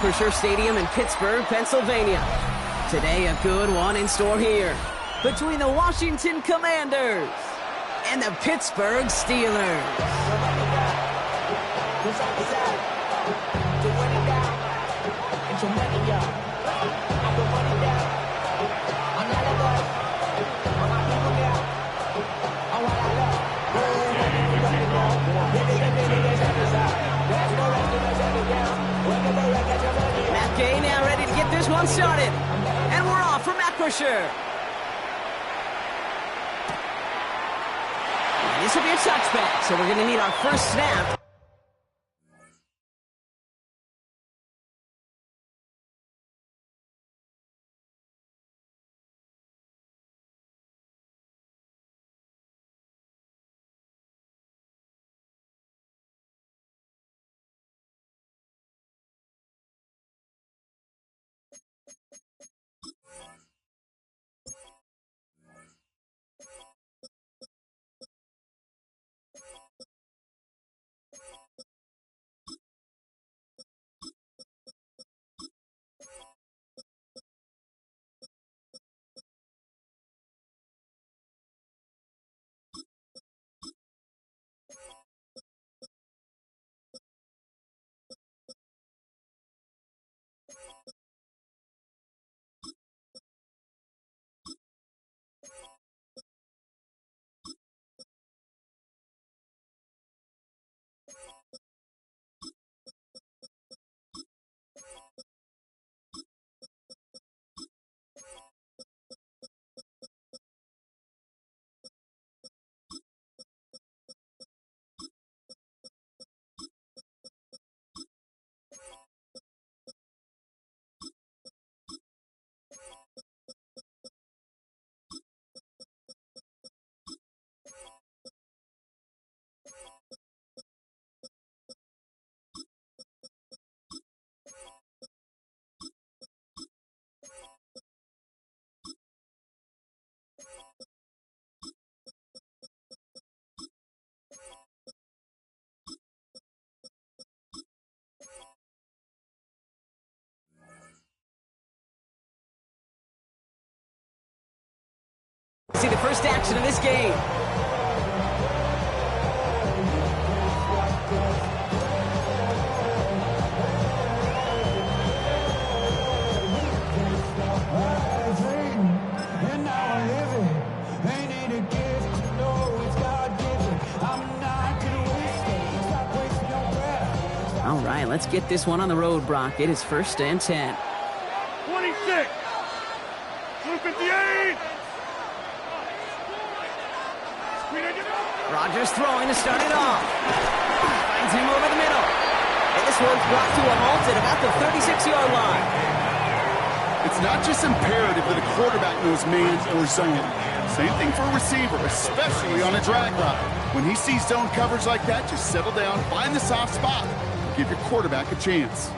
Acrisure Stadium in Pittsburgh, Pennsylvania. Today, a good one in store here between the Washington Commanders and the Pittsburgh Steelers. Matt Gay now ready to get this one started. And we're off from Acrisure. This will be a touchback, so we're going to need our first snap. See the first action of this game. All right, let's get this one on the road, Brock. It is 1st and 10. 26. 258. Rodgers throwing to start it off. Finds him over the middle. And this one's brought to a halt at about the 36-yard line. It's not just imperative that a quarterback knows man or zone. Same thing for a receiver, especially on a drag route. When he sees zone coverage like that, just settle down, find the soft spot, and give your quarterback a chance.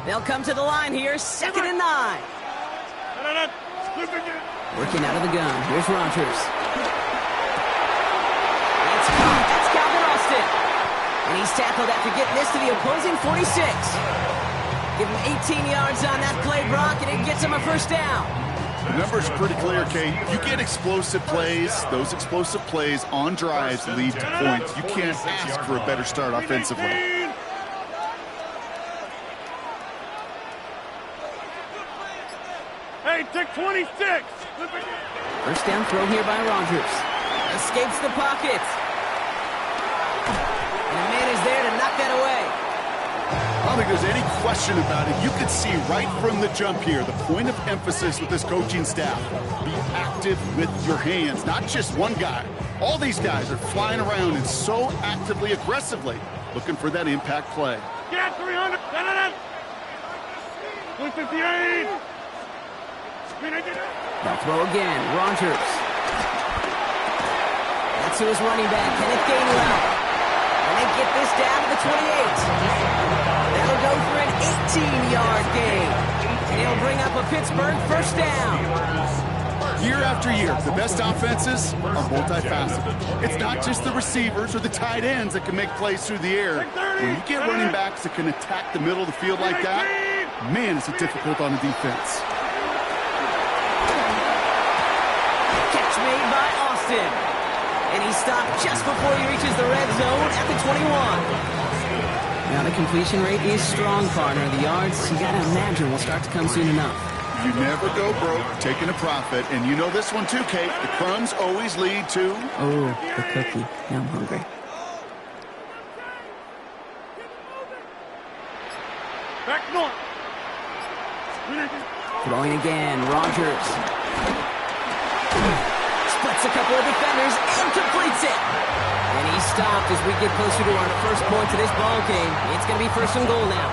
They'll come to the line here, 2nd and 9. Working out of the gun. Here's Rodgers. That's Calvin Austin. And he's tackled after getting this to the opposing 46. Give him 18 yards on that play, Brock, and it gets him a first down. The number's pretty clear, Kate. You get explosive plays. Those explosive plays on drives lead to points. You can't ask for a better start offensively. Hey, take 26. First down throw here by Rodgers. Escapes the pocket. And the man is there to knock that away. I don't think there's any question about it. You could see right from the jump here, the point of emphasis with this coaching staff. Be active with your hands, not just one guy. All these guys are flying around and so actively, aggressively looking for that impact play. Get 300. 158. Now throw again, Rodgers. That's to his running back, Kenneth Gainwell. And they get this down to the 28. That'll go for an 18-yard gain. And he'll bring up a Pittsburgh first down. Year after year, the best offenses are multifaceted. It's not just the receivers or the tight ends that can make plays through the air. When you get running backs that can attack the middle of the field like that, Man, is it difficult on the defense. Catch made by Austin. And he stopped just before he reaches the red zone at the 21. Now the completion rate is strong, partner. The yards, you gotta imagine, will start to come soon enough. You never go broke taking a profit, and you know this one too, Kate. The crumbs always lead to... Oh, the cookie. Now I'm hungry. Back north. Throwing again, Rodgers. Splits a couple of defenders and completes it. And he stopped as we get closer to our first point to this ball game. It's going to be first and goal now.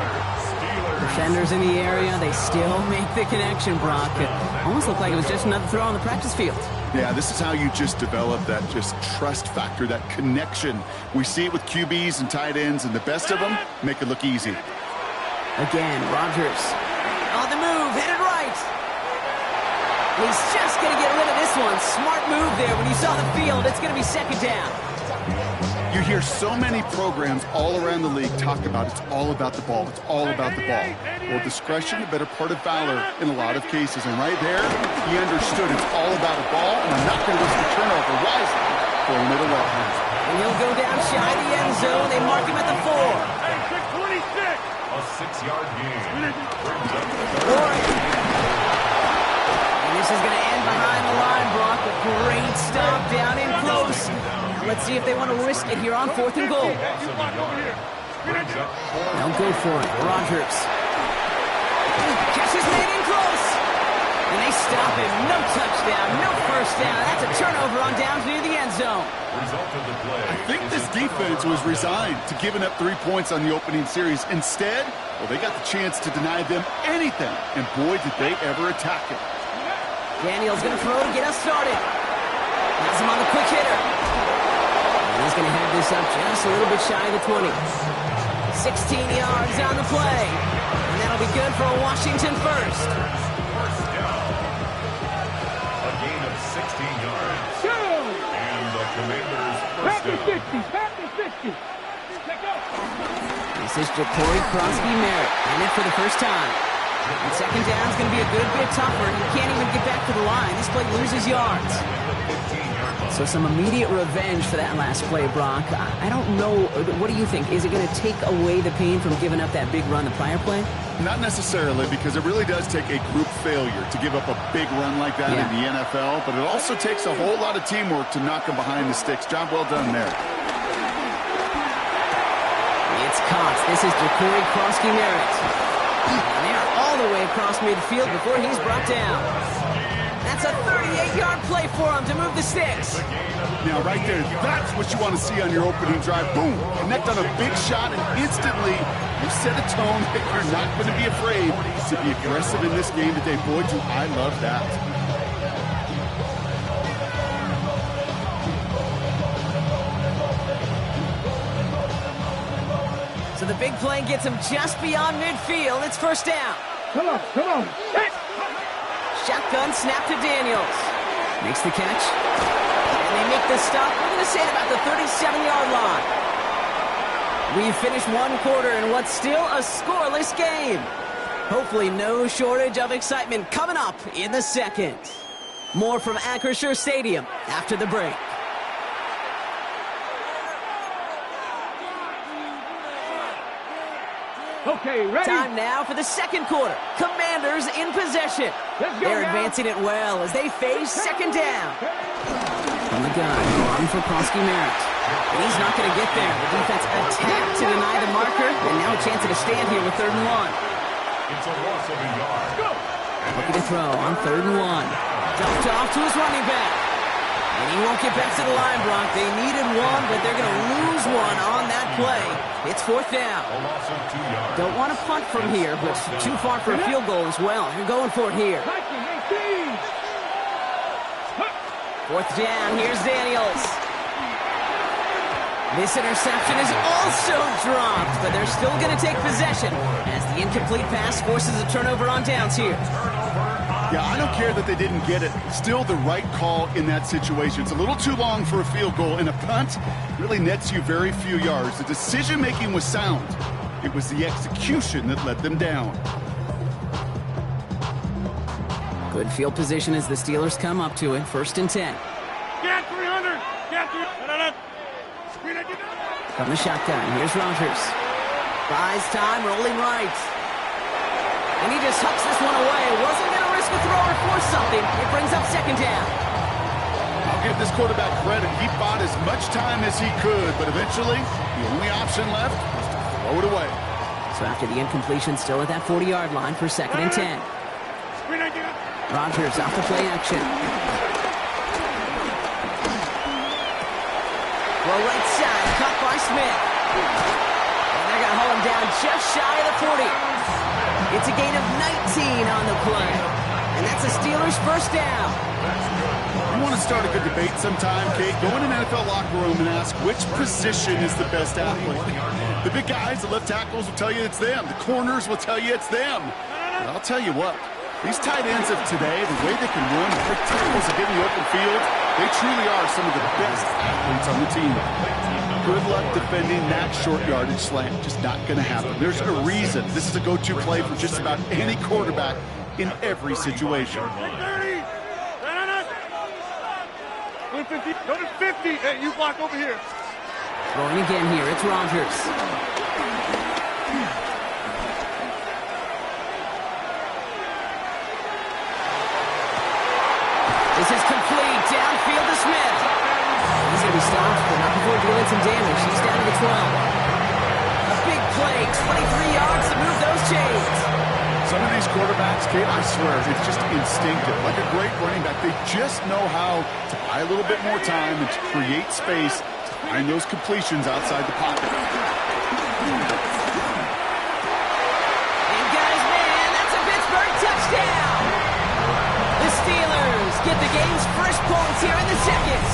Defenders in the area, they still make the connection, Brock. It almost looked like it was just another throw on the practice field. Yeah, this is how you just develop that just trust factor, that connection. We see it with QBs and tight ends, and the best of them make it look easy. Again, Rodgers. On the move, headed right. He's just going to get rid of this one. Smart move there. When you saw the field, it's going to be second down. You hear so many programs all around the league talk about it's all about the ball. It's all about the ball. Well, discretion, a better part of valor in a lot of cases. And right there, he understood it's all about the ball, and I'm not going to risk the turnover wisely for a middle left. And he'll go down shy of the end zone. They mark him at the 4. 26. A 6-yard gain. And this is going to end behind the line, Brock. A great stop down in close. Now let's see if they want to risk it here on 4th and goal. They'll go for it. Rodgers. Catch is made in close. And they stop him. No touchdown. No first down. That's a turnover on downs near the end zone. I think this defense was resigned to giving up 3 points on the opening series. Instead, well, they got the chance to deny them anything. And boy, did they ever attack it. Daniel's going to throw to get us started. Has him on the quick hitter. And he's going to have this up just a little bit shy of the 20. 16 yards on the play. And that'll be good for a Washington first. A gain of 16 yards. And the Commanders first down. This is Jacory Krosky-Merritt. And it for the first time. And second down is going to be a good bit tougher. He can't even get back to the line. This play loses yards. So some immediate revenge for that last play, Brock. I don't know. What do you think? Is it going to take away the pain from giving up that big run the prior play? Not necessarily, because it really does take a group failure to give up a big run like that in the NFL. But it also takes a whole lot of teamwork to knock them behind the sticks. Job well done there. It's caught. This is Jacory Krosky-Merritt. And they're all the way across midfield before he's brought down. That's a 38-yard play for him to move the sticks. Now, right there, that's what you want to see on your opening drive. Boom! Connect on a big shot, and instantly you set a tone that you're not going to be afraid to be aggressive in this game today. Boy, do I love that. So the big play gets him just beyond midfield. It's first down. Come on. Shotgun snap to Daniels. Makes the catch. And they make the stop. We're going to say at about the 37-yard line. We've finished one quarter in what's still a scoreless game. Hopefully no shortage of excitement coming up in the second. More from Acrisure Stadium after the break. Okay, ready? Time now for the second quarter. Commanders in possession. They're advancing it well as they face second down. From the gun, run for Krosky-Merritt. And he's not going to get there. The defense attacked to deny the marker, and now a chance at a stand here with 3rd and 1. It's a loss of a yard. Looking to throw on 3rd and 1. Dumped off to his running back. And he won't get back to the line, Brock. They needed one, but they're going to lose one on that play. It's 4th down. A loss of 2 yards. Don't want to punt from here, but too far for a field goal as well. You're going for it here. 4th down. Here's Daniels. This interception is also dropped, but they're still going to take possession as the incomplete pass forces a turnover on downs here. Yeah, I don't care that they didn't get it. Still the right call in that situation. It's a little too long for a field goal, and a punt really nets you very few yards. The decision-making was sound. It was the execution that let them down. Good field position as the Steelers come up to it. 1st and 10. Get 300. Get 300. From the shotgun, here's Rodgers. Buys time, rolling right. And he just hucks this one away. Wasn't going to risk a throw or force something. It brings up 2nd down. I'll give this quarterback credit. He bought as much time as he could, but eventually the only option left was to throw it away. So after the incompletion, still at that 40-yard line for 2nd and 10. Rodgers off the play action. Well, right side, caught by Smith. And they're going to hold him down just shy of the 40. It's a gain of 19 on the play. And that's the Steelers' 1st down. You want to start a good debate sometime, Kate? Go in an NFL locker room and ask which position is the best athlete. The big guys, the left tackles will tell you it's them. The corners will tell you it's them. But I'll tell you what, these tight ends of today, the way they can run, the quick tackles and get in the open field, they truly are some of the best athletes on the team. Good luck defending that short yardage slant. Just not going to happen. There's a reason this is a go-to play for just about any quarterback in every situation. 50. Go to 50. Hey, you block over here. Throwing again here. It's Rodgers. This is complete. Downfield to Smith. He's going to be stopped, but not before dealing some damage. He's down to the 12. A big play. 23 yards to move those chains. Some of these quarterbacks, Kate, I swear, it's just instinctive. Like a great running back, they just know how to buy a little bit more time and to create space to find those completions outside the pocket. And guys, man, that's a Pittsburgh touchdown. The Steelers get the game's first points here in the 2nd.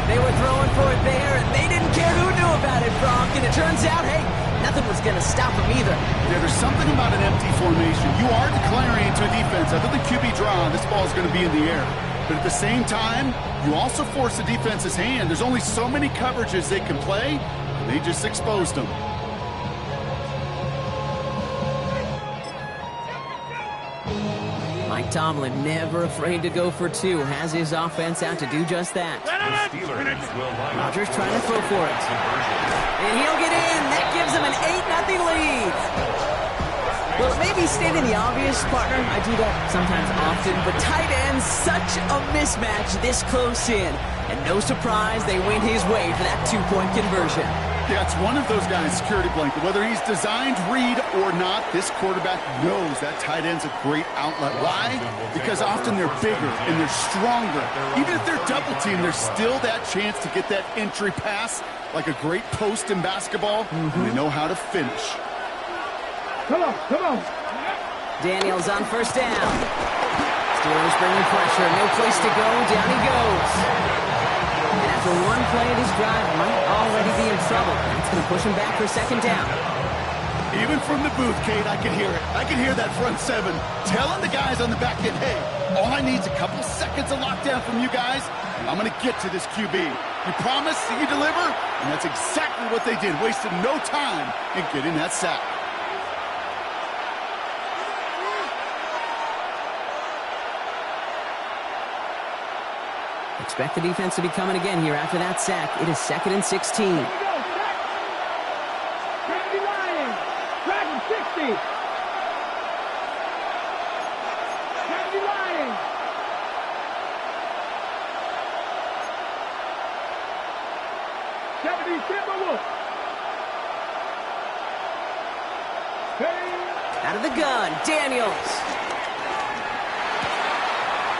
They were throwing for it there, and they didn't care who knew about it, Frank. And it turns out, hey, nothing was going to stop them either. Yeah, there's something about an empty formation. You are declaring into a defense. After the QB draw, this ball is going to be in the air. But at the same time, you also force the defense's hand. There's only so many coverages they can play, and they just exposed them. Mike Tomlin, never afraid to go for 2, has his offense out to do just that. Rodgers trying to throw for it. And he'll get in. That gives him an 8-0 lead. Well, it may be stating the obvious, partner. I do that sometimes often. But tight ends, such a mismatch this close in. And no surprise, they went his way for that 2-point conversion. Yeah, it's one of those guys' security blanket. Whether he's designed read or not, this quarterback knows that tight end's a great outlet. Why? Because often they're bigger and they're stronger. Even if they're double teamed, there's still that chance to get that entry pass, like a great post in basketball, and they know how to finish. Come on. Daniels on 1st down. Steelers bringing pressure. No place to go. Down he goes. And after one play of this drive, might already be in trouble. That's going to push him back for 2nd down. Even from the booth, Kate, I can hear it. I can hear that front 7 telling the guys on the back end, hey, all I need is a couple seconds of lockdown from you guys, and I'm going to get to this QB. You promise that you deliver? And that's exactly what they did. Wasted no time in getting that sack. Expect the defense to be coming again here after that sack. It is 2nd and 16. Out of the gun, Daniels.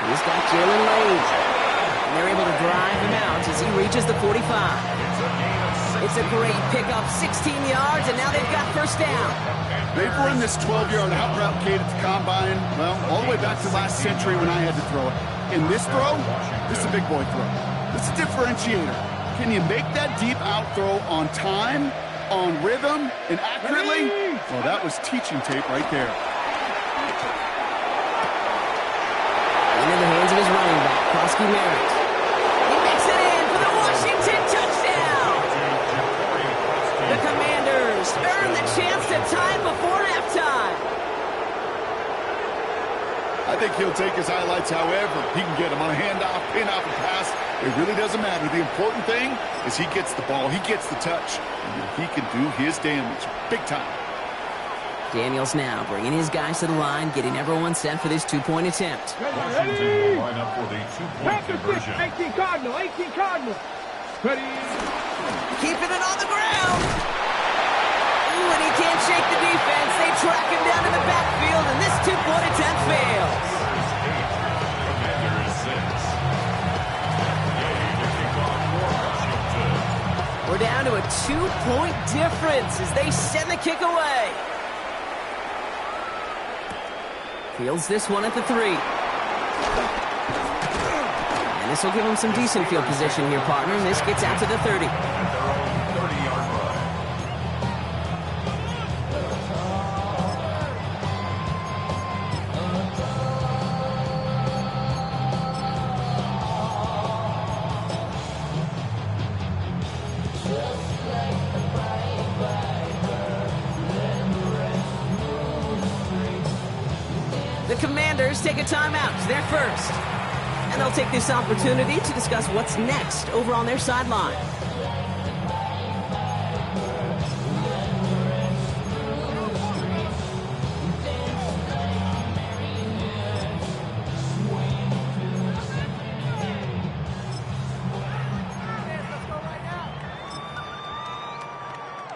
He's got Jalen Lane. And they're able to drive him out as he reaches the 45. It's a great pickup, 16 yards, and now they've got 1st down. They've run this 12-yard out route, Kate, at the combine, well, all the way back to last century when I had to throw it. In this throw, this is a big boy throw. This is a differentiator. Can you make that deep out throw on time, on rhythm, and accurately? Well, that was teaching tape right there. Into the hands of his running back, Krosky Merritt. He makes it in for the Washington touchdown. The Commanders earn the chance to tie before halftime. I think he'll take his highlights however he can get them on a handoff, pin-off, and pass. It really doesn't matter. The important thing is he gets the ball, he gets the touch, and he can do his damage big time. Daniels now bringing his guys to the line, getting everyone set for this two-point attempt. Washington will line up for the two-point conversion. 18 Cardinal, 18 Cardinal. Ready. Keeping it on the ground. Ooh, and he can't shake the defense. They track him down in the backfield, and this two-point attempt fails. Commanders 6. We're down to a two-point difference as they send the kick away. Fields this one at the 3. And this will give him some decent field position here, partner. And this gets out to the 30. At their own 30-yard line. The Commanders take a timeout. They're first. And they'll take this opportunity to discuss what's next over on their sideline.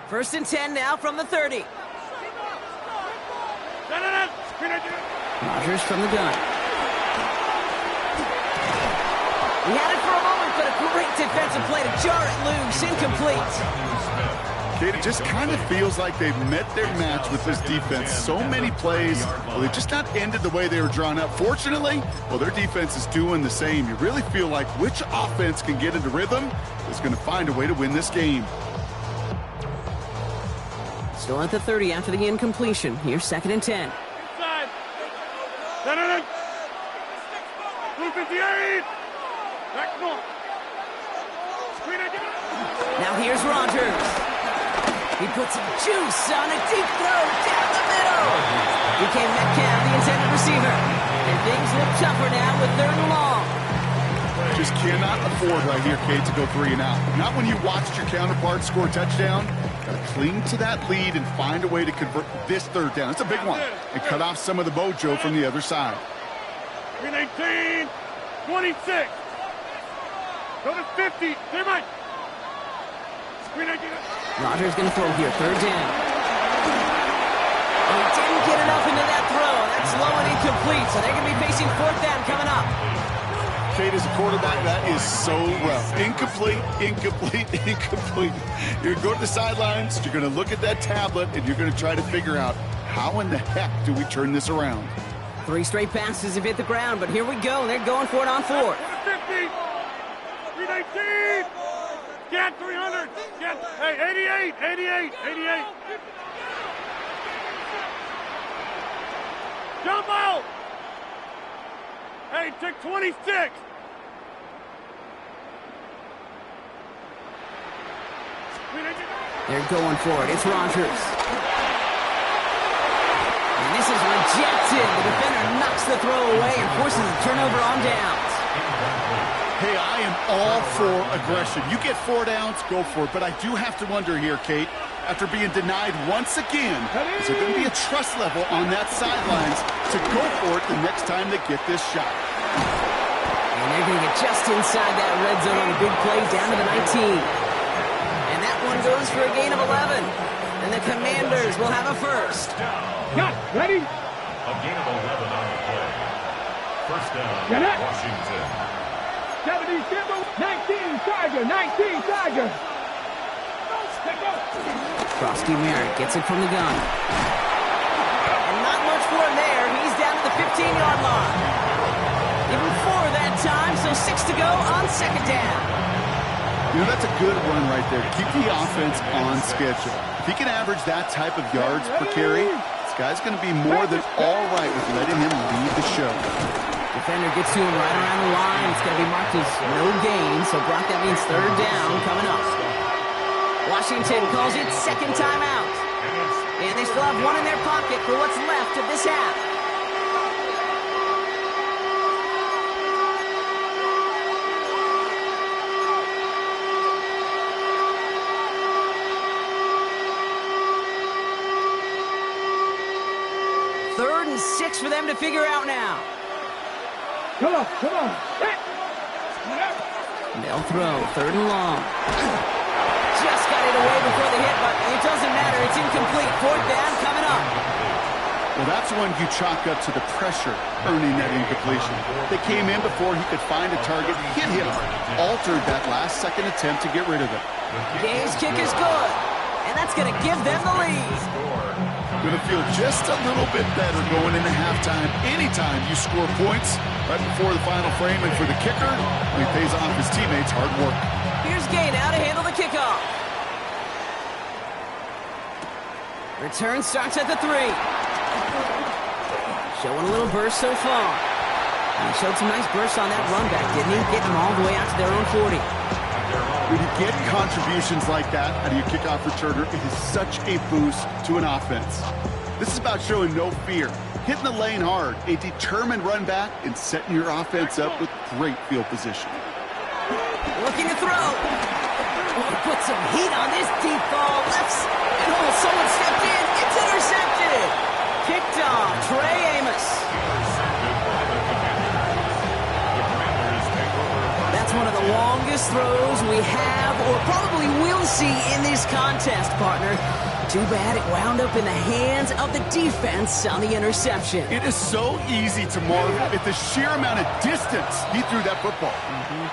First and 10 now from the 30. Rodgers from the gun. He had it for a moment, but a great defensive play to jar it loose. Incomplete. It just kind of feels like they've met their match with this defense. So many plays, well, they've just not ended the way they were drawn up. Fortunately, well, their defense is doing the same. You really feel like which offense can get into rhythm is going to find a way to win this game. Still at the 30 after the incompletion. Here's second and 10. Blue 58. Back north. Now here's Rodgers. He puts some juice on a deep throw down the middle. Became Metcalf, the intended receiver. And things look tougher now with 3rd and long. Just cannot afford right here, Kate, to go 3 and out. Not when you watched your counterpart score a touchdown. Got to cling to that lead and find a way to convert this 3rd down. It's a big one. And cut off some of the mojo from the other side. 18, 26. Go to 50. Clear Mike. Rodgers going to throw here, 3rd down. And he didn't get enough into that throw. That's low and incomplete, so they're going to be facing 4th down coming up. Kate, as a quarterback, that is so rough. Incomplete, incomplete, incomplete. You're going to go to the sidelines, you're going to look at that tablet, and you're going to try to figure out how in the heck do we turn this around. 3 straight passes have hit the ground, but here we go. They're going for it on 4th. 50. 319. Get 300. Get, hey, 88. Jump out. Hey, take 26. They're going for it. It's Rodgers. And this is rejected. The defender knocks the throw away and forces a turnover on downs. Hey, I am all for aggression. You get 4 downs, go for it. But I do have to wonder here, Kate, after being denied once again, is there going to be a trust level on that sidelines to go for it the next time they get this shot? And they're going to get just inside that red zone on a big play down to the 19. And that one goes for a gain of 11. And the Commanders will have a first. Got ready. A gain of 11 on the play. First down, Washington. 19 Tiger, 19 Tiger. Frosty Merritt gets it from the gun. And not much for him there. He's down to the 15-yard line. Even 4 that time, so 6 to go on 2nd down. You know, that's a good run right there. Keep the offense on schedule. If he can average that type of yards per carry, this guy's going to be more than all right with letting him lead the show. Defender gets to him right around the line. It's going to be marked as no gain, so Brock, that means 3rd down coming up. Washington calls it 2nd timeout. And they still have 1 in their pocket for what's left of this half. 3rd and 6 for them to figure out now. Come on, come on. They'll throw, 3rd and long. Just got it away before the hit, but it doesn't matter. It's incomplete. 4th down coming up. Well, that's when you chalk up to the pressure earning that incompletion. They came in before he could find a target, hit him, altered that last-second attempt to get rid of it. Gay's kick is good, and that's going to give them the lead. Going to feel just a little bit better going into halftime anytime you score points right before the final frame. And for the kicker, he pays off his teammates' hard work. Here's Gay now to handle the kickoff. Return starts at the 3. Showing a little burst so far. And he showed some nice bursts on that run back, didn't he? Getting them all the way out to their own 40. When you get contributions like that out of your kickoff returner, it is such a boost to an offense. This is about showing no fear, hitting the lane hard, a determined run back, and setting your offense up with great field position. Looking to throw. Oh, put some heat on this deep ball. And someone stepped in. It's intercepted. Kicked off. Trey Amos. That's one of the longest throws we have or probably will see in this contest, partner. Too bad it wound up in the hands of the defense on the interception. It is so easy to marvel at the sheer amount of distance he threw that football.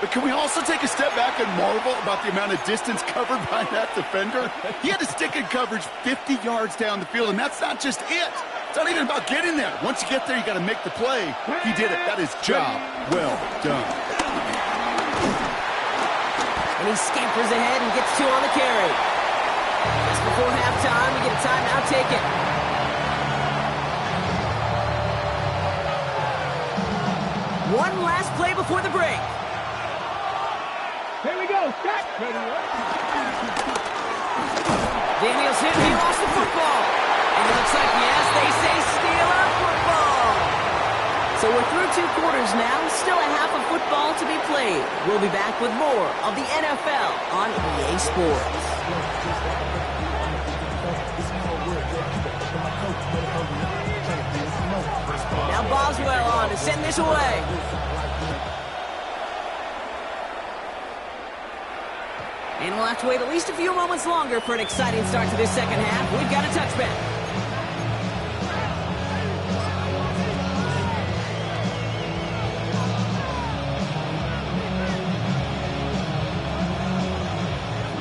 But can we also take a step back and marvel about the amount of distance covered by that defender? He had to stick in coverage 50 yards down the field, and that's not just it. It's not even about getting there. Once you get there, you got to make the play. He did it. That is job well done. And he scampers ahead and gets 2 on the carry. Just before halftime, we get a timeout taken. One last play before the break. Here we go. Daniels hit, he lost the football. And it looks like, yes, they say Steeler football. So we're through 2 quarters now, still a half of football to be played. We'll be back with more of the NFL on EA Sports. Now Boswell on to send this away. And we'll have to wait at least a few moments longer for an exciting start to this second half. We've got a touchback.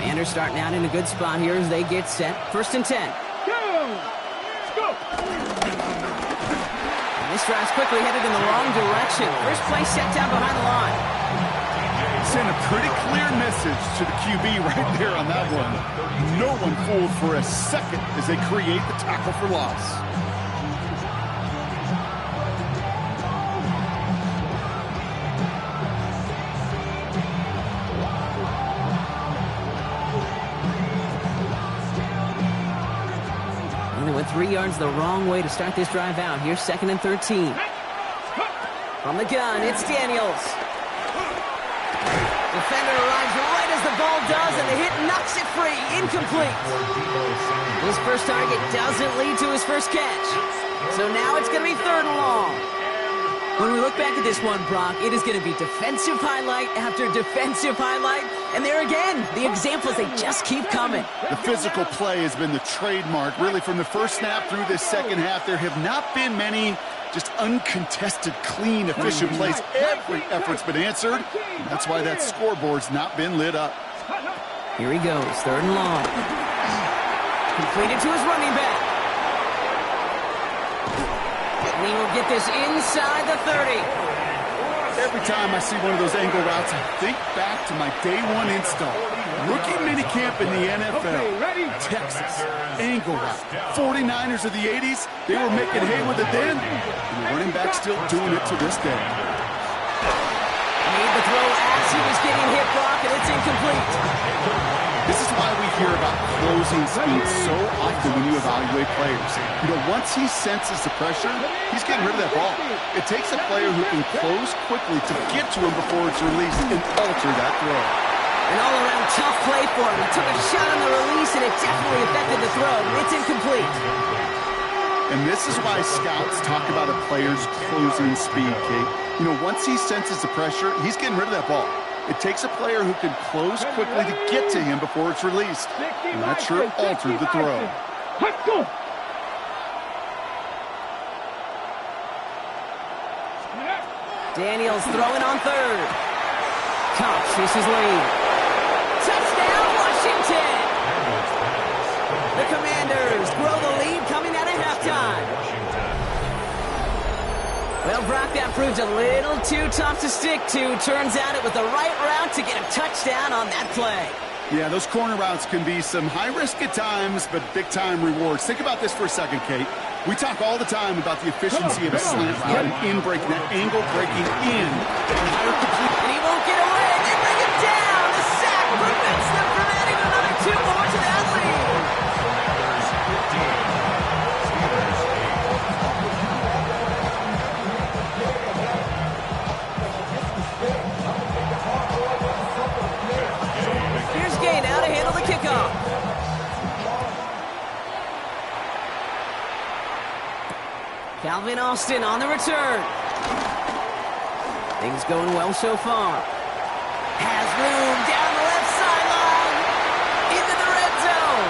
Commanders starting out in a good spot here as they get set. 1st and 10. And this drive's quickly headed in the wrong direction. First play set down behind the line. Send a pretty clear message to the QB right there on that one. No one fooled for a second as they create the tackle for loss. And they went 3 yards the wrong way to start this drive out. Here's 2nd and 13. From the gun, it's Daniels. Defender arrives right as the ball does, and the hit knocks it free. Incomplete. His first target doesn't lead to his first catch. So now it's going to be 3rd and long. When we look back at this one, Brock, it is going to be defensive highlight after defensive highlight. And there again, the examples, they just keep coming. The physical play has been the trademark. Really, from the first snap through this second half, there have not been many just uncontested, clean, efficient plays. Every effort's been answered. And that's why that scoreboard's not been lit up. Here he goes, 3rd and long. Completed to his running back. And he will get this inside the 30. Every time I see one of those angle routes, I think back to my day 1 install. Rookie minicamp in the NFL. Texas, angle route. 49ers of the 80s, they were making hay with it then. And the running back still doing it to this day. Made the throw as he was getting hit, Brock, and it's incomplete. This is why we hear about closing speed so often when you evaluate players. You know, once he senses the pressure, he's getting rid of that ball. It takes a player who can close quickly to get to him before it's released and alter that throw. An all-around tough play for him. He took a shot on the release, and it definitely affected the throw. It's incomplete. And this is why scouts talk about a player's closing speed, Kate. You know, once he senses the pressure, he's getting rid of that ball. It takes a player who can close quickly to get to him before it's released. And that sure altered the throw. Daniels throwing on third. Cox misses lead. Touchdown, Washington! The Commanders grow the lead coming out of halftime. Well, Brock, that proved a little too tough to stick to. Turns out it was the right route to get a touchdown on that play. Yeah, those corner routes can be some high risk at times, but big-time rewards. Think about this for a second, Kate. We talk all the time about the efficiency of a slant route and in breaking, that angle breaking in. And he won't get away. They bring him down. The sack prevents them from adding another 2 more to that lead. Here's Gay now to handle the kickoff. Calvin Austin on the return. Things going well so far. Has room down the left sideline. Into the red zone.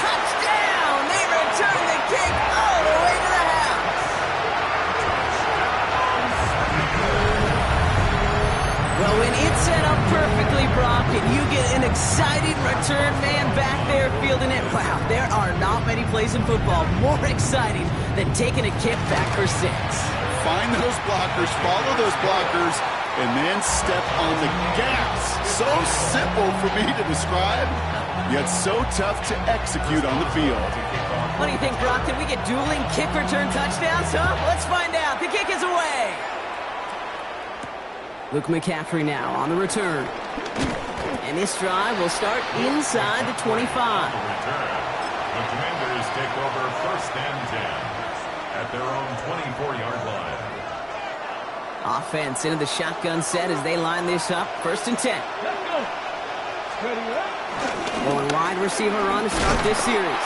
Touchdown! They return the kick all the way to the house. Well, when it's set up perfectly, Brock, and you get an exciting return man back there fielding it, wow, there are not many plays in football more exciting than taking a kick back for 6. Find those blockers, follow those blockers, and then step on the gas. So simple for me to describe, yet so tough to execute on the field. What do you think, Brock? Can we get dueling kick return touchdowns, huh? Let's find out. The kick is away. Luke McCaffrey now on the return. And this drive will start inside the 25. The Commanders take over 1st and 10 at their own 24-yard line. Offense into the shotgun set as they line this up. 1st and 10. Going wide receiver run to start this series.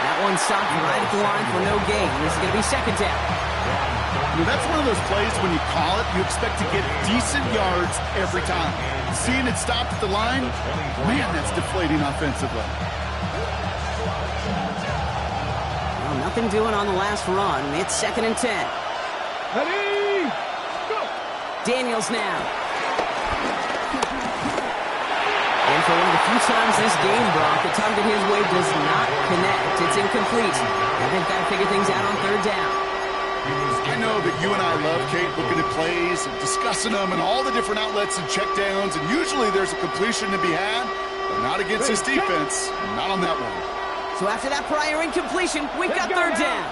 That one stopped right at the line for no gain. This is going to be 2nd down. You know, that's one of those plays when you call it, you expect to get decent yards every time. Seeing it stop at the line, man, that's deflating offensively. Well, nothing doing on the last run. It's 2nd and 10. Ready, go! Daniels now. And for one of the few times this game, Brock, the target his way does not connect. It's incomplete. And they've got to figure things out on 3rd down. I know that you and I love, Kate, looking at plays and discussing them and all the different outlets and checkdowns, and usually there's a completion to be had, but not against this defense, not on that one. So after that prior incompletion, we've got 3rd down.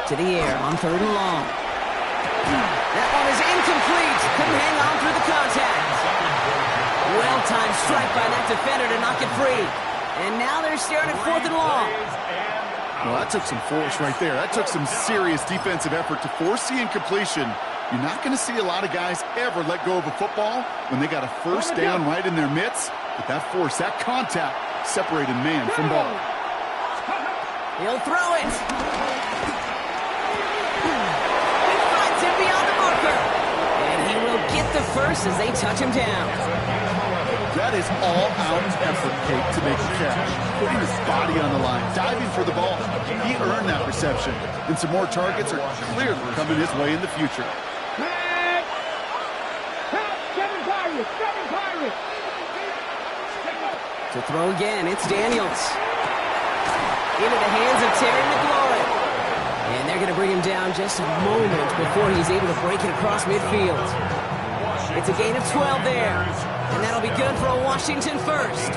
To the air on 3rd and long. That one is incomplete. Couldn't hang on through the contact. Well-timed strike by that defender to knock it free. And now they're staring at 4th and long. Well, that took some force right there. That took some serious defensive effort to force the incompletion. You're not going to see a lot of guys ever let go of a football when they got a 1st down right in their midst. But that force, that contact, separated man from ball. He'll throw it. He finds him beyond the marker. And he will get the first as they touch him down. That is all-out effort, Kate, to make a catch. Putting his body on the line, diving for the ball. He earned that reception. And some more targets are clearly coming his way in the future. To throw again, it's Daniels. Into the hands of Terry McLaurin. And they're going to bring him down just a moment before he's able to break it across midfield. It's a gain of 12 there. And that'll be good for a Washington first.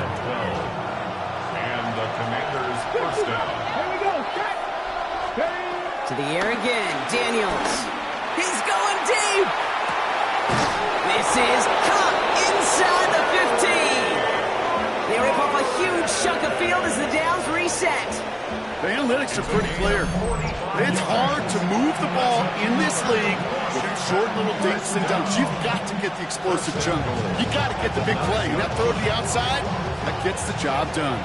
And the Commanders' 1st down. Here we go, set! To the air again, Daniels. He's going deep. This is caught inside the 15. They rip off a huge chunk of field as the downs reset. The analytics are pretty clear. It's hard to move the ball in this league with short little dinks and dunks. You've got to get the explosive chunk. You got to get the big play. And that throw to the outside, that gets the job done.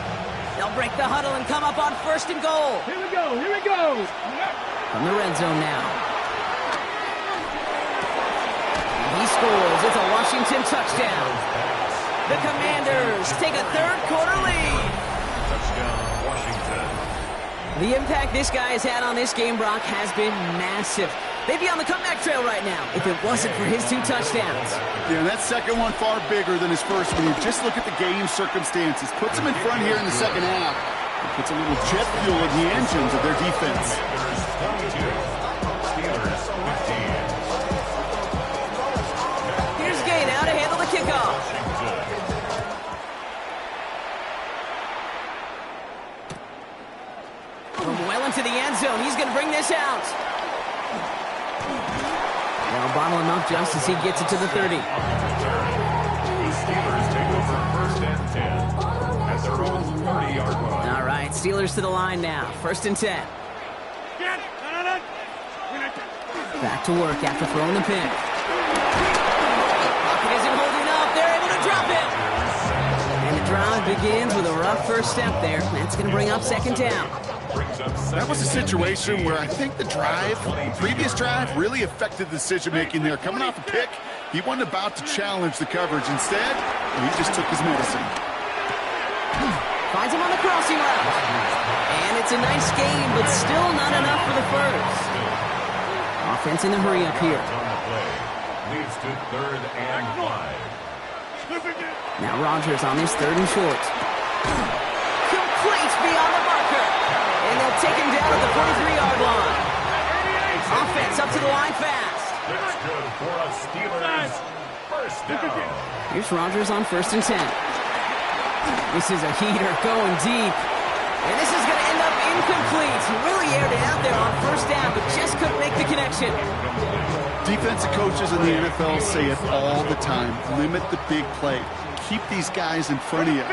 They'll break the huddle and come up on 1st and goal. Here we go, here we go! From the red zone now. He scores. It's a Washington touchdown. The Commanders take a third-quarter lead. Touchdown, Washington. The impact this guy has had on this game, Brock, has been massive. They'd be on the comeback trail right now if it wasn't for his 2 touchdowns. Yeah, that second one far bigger than his first one. You just look at the game circumstances. Puts them in front here in the second half. It puts a little jet fuel in the engines of their defense. Steelers 15. Here's Gay now to handle the kickoff. From well into the end zone, he's going to bring this out. They'll bottle him up just as he gets it to the 30. The Steelers take over first and 10 at their own 30-yard line. All right, Steelers to the line now. First and 10. Back to work after throwing the pick. Pocket isn't holding up. They're able to drop it. And the drive begins with a rough first step there. That's going to bring up second down. That was a situation where I think the previous drive, really affected the decision-making there. Coming off a pick, he wasn't about to challenge the coverage. Instead, he just took his medicine. Finds him on the crossing route. And it's a nice game, but still not enough for the first. Offense in the hurry-up here. Leads to third and 5. Now Rodgers on this third and short. Complete beyond the marker. And they'll take him down at the 43-yard line. Offense up to the line fast. That's good for a Steelers first down. Here's Rodgers on first and 10. This is a heater going deep. And this is going to end up incomplete. He really aired it out there on first down, but just couldn't make the connection. Defensive coaches in the NFL say it all the time. Limit the big play. Keep these guys in front of you.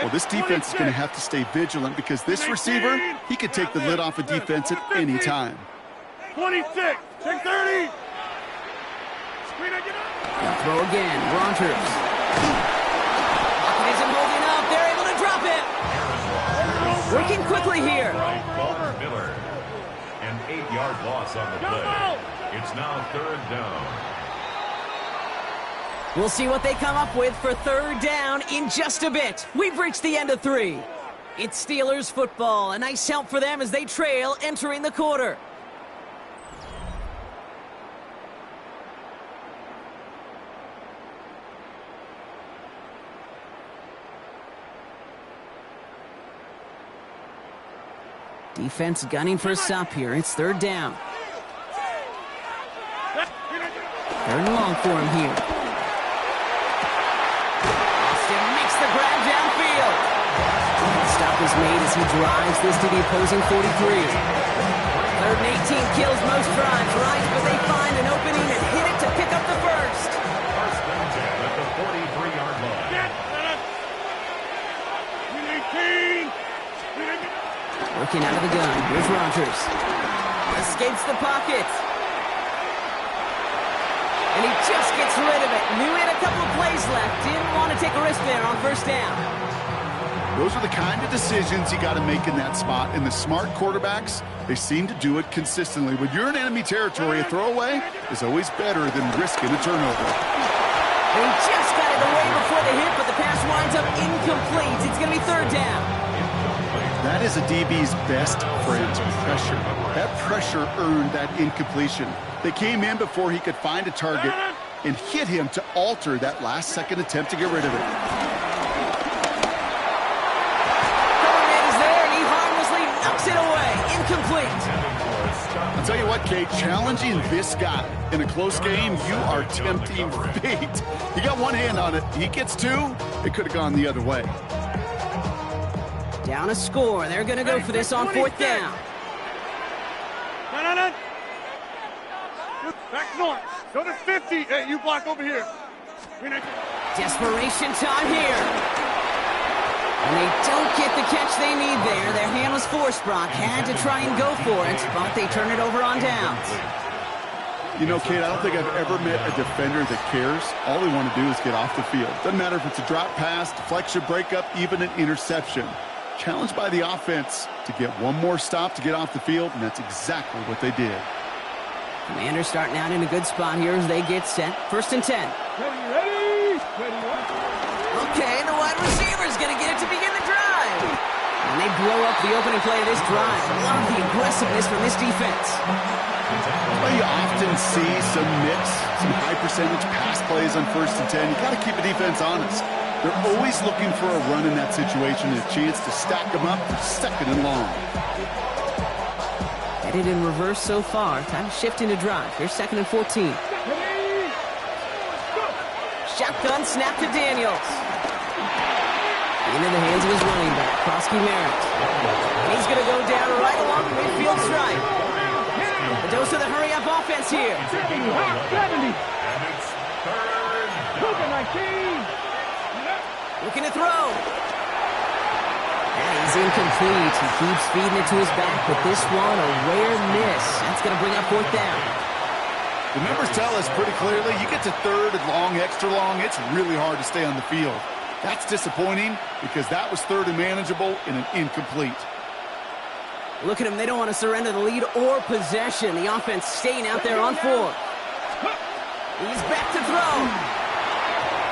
Well, this defense is going to have to stay vigilant because this receiver, he could take the lid off a defense at any time. 26, take 30. Now throw again, Rodgers. Pocket isn't holding up. They're able to drop it. Working quickly here. Miller. An 8-yard loss on the play. It's now third down. We'll see what they come up with for third down in just a bit. We've reached the end of 3. It's Steelers football. A nice help for them as they trail entering the quarter. Defense gunning for a stop here. It's third down. Third and long for him here. Austin makes the grab downfield. The stop is made as he drives this to the opposing 43. Third and 18 kills most drives, right? But they find an opening and hit it to pick up the first. First and 10 at the 43-yard line. Working out of the gun. Here's Rodgers. Escapes the pocket. And he just gets rid of it. Knew he had a couple of plays left. Didn't want to take a risk there on first down. Those are the kind of decisions you got to make in that spot. And the smart quarterbacks, they seem to do it consistently. When you're in enemy territory, a throwaway is always better than risking a turnover. They just got it away before the hit, but the pass winds up incomplete. It's going to be third down. That is a DB's best friend, pressure. That pressure earned that incompletion. They came in before he could find a target and hit him to alter that last-second attempt to get rid of it. Coverman is there, and he harmlessly knocks it away. Incomplete. I'll tell you what, Kate, challenging this guy in a close game, you are tempting fate. You got one hand on it. He gets 2, it could have gone the other way. Down a score. They're going to go for this on fourth down. Back north. Go to 50. Hey, you block over here. Desperation time here. And they don't get the catch they need there. Their hand was forced, Brock. Had to try and go for it, but they turn it over on downs. You know, Kate, I don't think I've ever met a defender that cares. All they want to do is get off the field. Doesn't matter if it's a drop pass, deflection, breakup, even an interception. challenged by the offense to get one more stop to get off the field, and that's exactly what they did. Commanders starting out in a good spot here as they get set. 1st and 10. Ready. Okay, the wide receiver's going to get it to begin the drive. And they blow up the opening play of this drive. Love the aggressiveness from this defense. Well, you often see some mix, some high percentage pass plays on 1st and 10. You got to keep the defense honest. They're always looking for a run in that situation, a chance to stack them up for 2nd and long. Headed in reverse so far. Time to shift into drive. Here's 2nd and 14. Shotgun snap to Daniels. Into the hands of his running back, Krosky Merritt. He's going to go down right along the midfield stripe. The dose of the hurry-up offense here. 70. And it's 3rd down. Looking to throw. And he's incomplete. He keeps feeding it to his back, but this one, a rare miss. That's going to bring up 4th down. The numbers tell us pretty clearly, you get to 3rd and long, extra long, it's really hard to stay on the field. That's disappointing because that was 3rd and manageable and an incomplete. Look at them. They don't want to surrender the lead or possession. The offense staying out there on 4th. He's back to throw.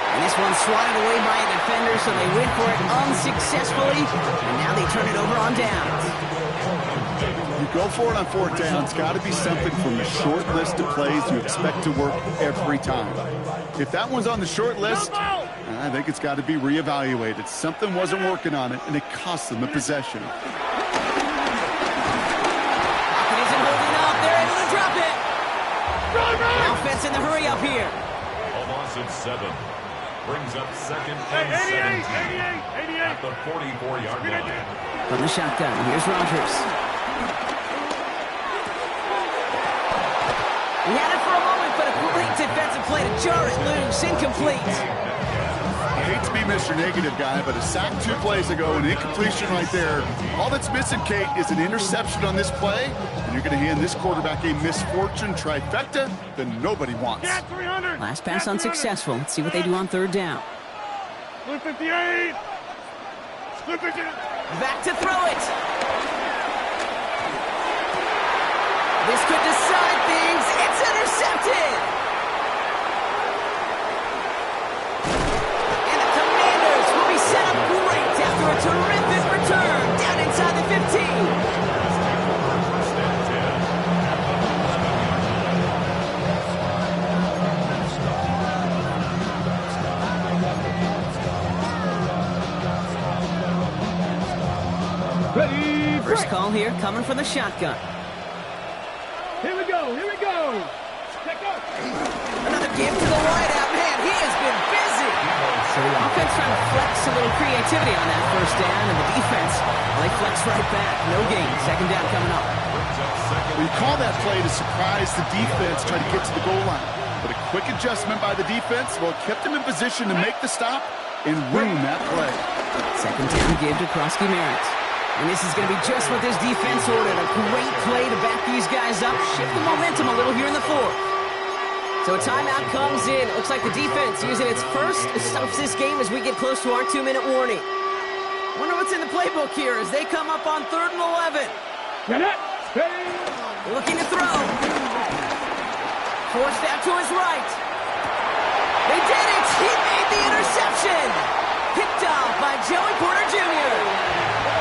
And this one's swatted away by a defender, so they went for it unsuccessfully. And now they turn it over on downs. You go for it on 4th down. It's got to be something from the short list of plays you expect to work every time. If that one's on the short list, I think it's got to be reevaluated. Something wasn't working on it, and it cost them the possession. Pocket isn't holding up. They're able to drop it. Offense in the hurry up here. A loss of 7. Brings up 2nd and 17 at the 44-yard line. From the shotgun, here's Rodgers. He had it for a moment, but a great defensive play to jar it loose. Incomplete. I hate to be Mr. Negative guy, but a sack 2 plays ago, an incompletion right there. All that's missing, Kate, is an interception on this play, and you're going to hand this quarterback a misfortune trifecta that nobody wants. Last pass unsuccessful. Let's see what they do on 3rd down. Split 58. Split 58. Back to throw it. This could decide things. It's intercepted. And the Commanders will be set up great after a terrific return down inside the 15. Ready. First call here coming from the shotgun. Here we go. Check out. Another give to the wideout. Man, he has been busy. So the offense trying to flex a little creativity on that 1st down, and the defense, well, they flex right back. No gain. 2nd down coming up. We call that play to surprise the defense, try to get to the goal line. But a quick adjustment by the defense, well, kept them in position to make the stop and ruin that play. 2nd down give to Krosky Merritt. And this is going to be just what this defense ordered. A great play to back these guys up. Shift the momentum a little here in the 4th. So a timeout comes in. It looks like the defense using its first stops this game as we get close to our 2-minute warning. Wonder what's in the playbook here as they come up on 3rd and 11. Looking to throw. Forced out to his right. They did it. He made the interception. Picked off by Joey Porter Jr.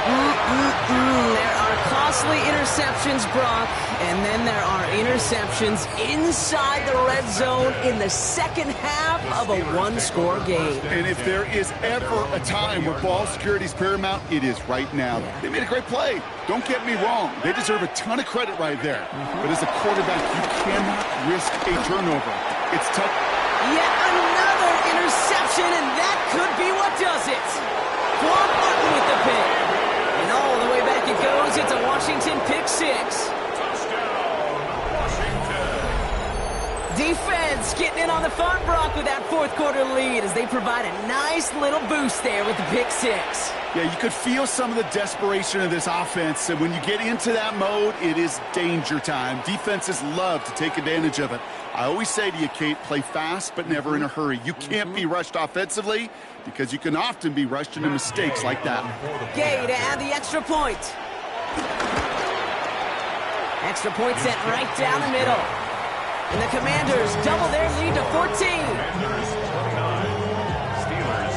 There are costly interceptions, Brock, and then there are interceptions inside the red zone in the 2nd half of a 1-score game. And if there is ever a time where ball security is paramount, it is right now. They made a great play. Don't get me wrong. They deserve a ton of credit right there. But as a quarterback, you cannot risk a turnover. It's tough. Yet another interception, and that could be what does it. Quan Martin with the pick. And all the way back it goes. It's a Washington pick 6. Touchdown, Washington. Defense getting in on the fun, Brock, with that 4th quarter lead as they provide a nice little boost there with the pick 6. Yeah, you could feel some of the desperation of this offense, and when you get into that mode, it is danger time. Defenses love to take advantage of it. I always say to you, Kate, play fast but never in a hurry. You can't be rushed offensively because you can often be rushed into mistakes like that. Gay to add the extra point. Extra point sent right down the middle. And the Commanders double their lead to 14. Commanders 29, Steelers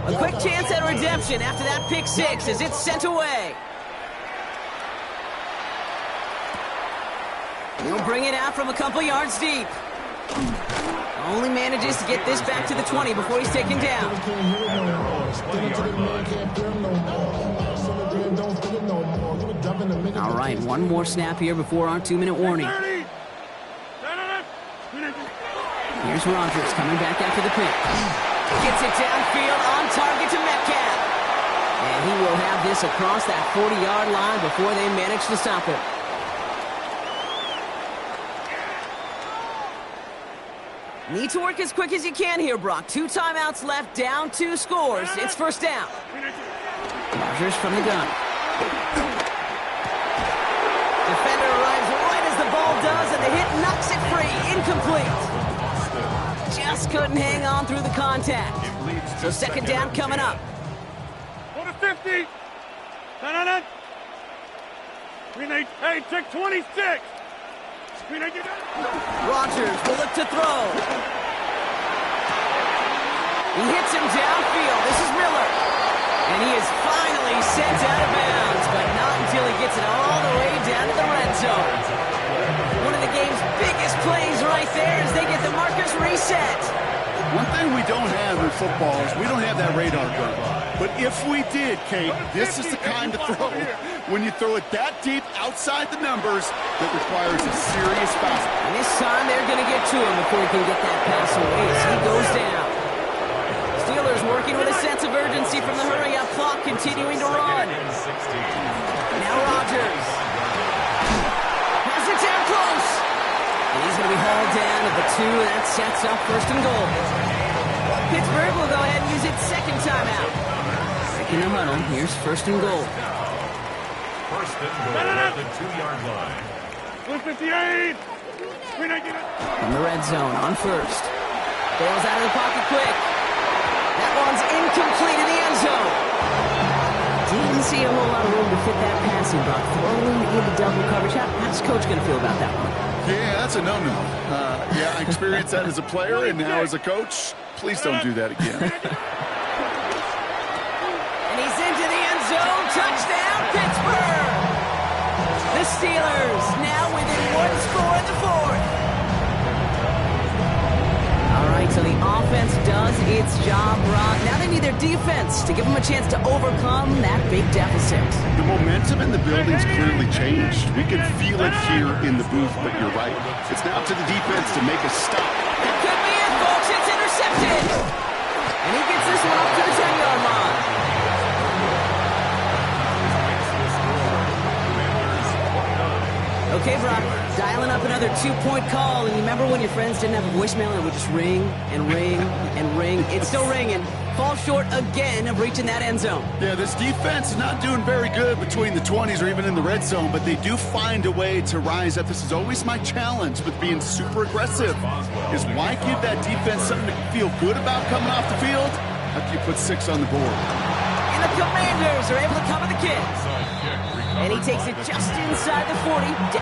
15. A quick chance at redemption after that pick six as it's sent away. He'll bring it out from a couple yards deep. Only manages to get this back to the 20 before he's taken down. All right, one more snap here before our 2-minute warning. Here's Rodgers coming back after the pick. Gets it downfield on target to Metcalf. And he will have this across that 40-yard line before they manage to stop it. Need to work as quick as you can here, Brock. 2 timeouts left, down 2 scores. It's first down. Rodgers from the gun. Defender arrives right as the ball does, and the hit knocks it free. Incomplete. Just couldn't hang on through the contact. So second down coming up. Go to 50. No. Hey, check 26. Rodgers will look to throw. He hits him downfield. This is Miller. And he is finally sent out of bounds, but not until he gets it all the way down to the red zone. One of the game's biggest plays right there as they get the markers reset. One thing we don't have in football is we don't have that radar gun. But if we did, Kate, this is the kind of throw when you throw it that deep outside the numbers that requires a serious foul. And this time they're going to get to him before he can get that pass away as he goes down. Steelers working with a sense of urgency from the hurry-up clock, continuing to run. Now Rodgers has it down close. And he's going to be hauled down at the 2, and that sets up first and goal. Pittsburgh will go ahead and use its second timeout. Breaking the huddle, here's first and goal. First and goal at the 2-yard line. 158. From the red zone on first. Bails out of the pocket quick. That one's incomplete in the end zone. Didn't see a whole lot of room to fit that passing, but throwing into double coverage. How's Coach going to feel about that one? Yeah, that's a no-no. Yeah, I experienced that as a player and now as a coach. Please don't do that again. And he's into the end zone. Touchdown, Pittsburgh! The Steelers now within 1 score in the 4th. All right, so the offense does its job, Brock. Now they need their defense to give them a chance to overcome that big deficit. The momentum in the building's clearly changed. We can feel it here in the booth, but you're right. It's now up to the defense to make a stop. It could be it, folks. It's intercepted. And he gets this one up to the 10-yard line. Okay, Brock, dialing up another 2-point call. And you remember when your friends didn't have a voicemail and it would just ring and ring and ring? It's still ringing. Falls short again of reaching that end zone. Yeah, this defense is not doing very good between the 20s or even in the red zone, but they do find a way to rise up. This is always my challenge with being super aggressive, is why give that defense something to feel good about coming off the field after you put 6 on the board. And the Commanders are able to cover the kick. And he takes it just inside the 40.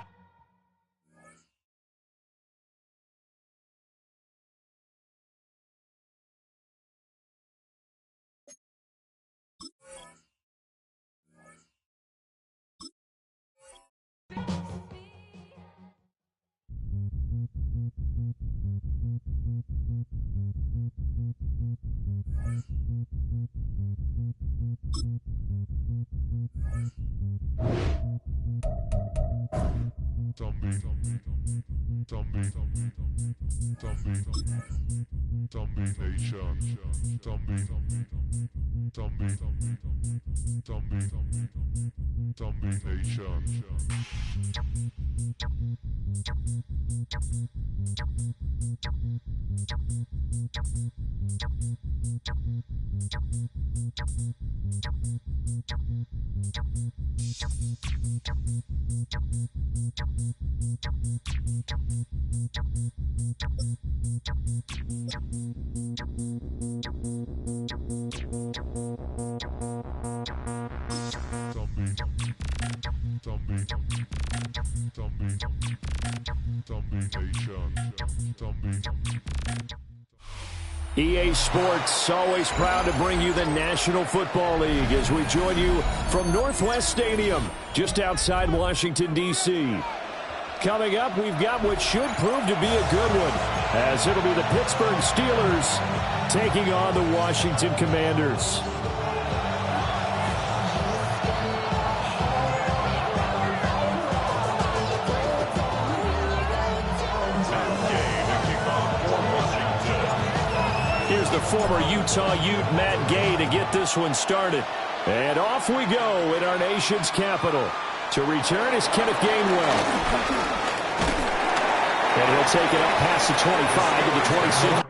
EA Sports, always proud to bring you the National Football League as we join you from Northwest Stadium, just outside Washington, D.C. Coming up, we've got what should prove to be a good one, as it'll be the Pittsburgh Steelers taking on the Washington Commanders. Here's the former Utah Ute, Matt Gay, to get this one started. And off we go in our nation's capital. To return is Kenneth Gainwell. And he'll take it up past the 25 to the 26.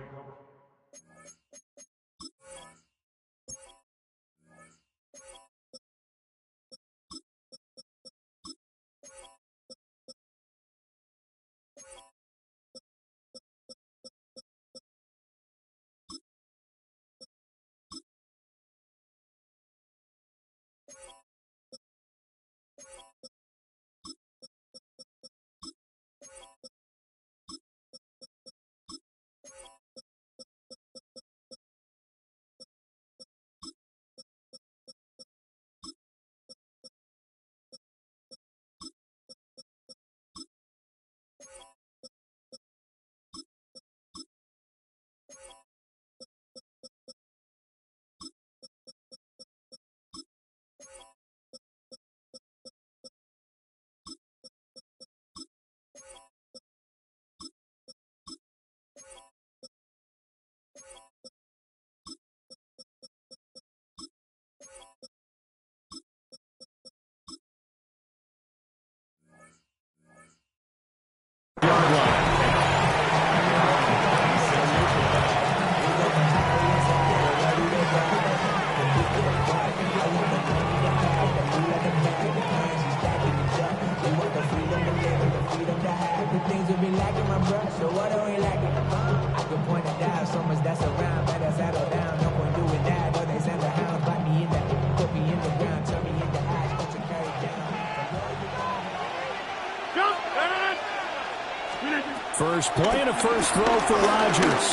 First play and a first throw for Rodgers.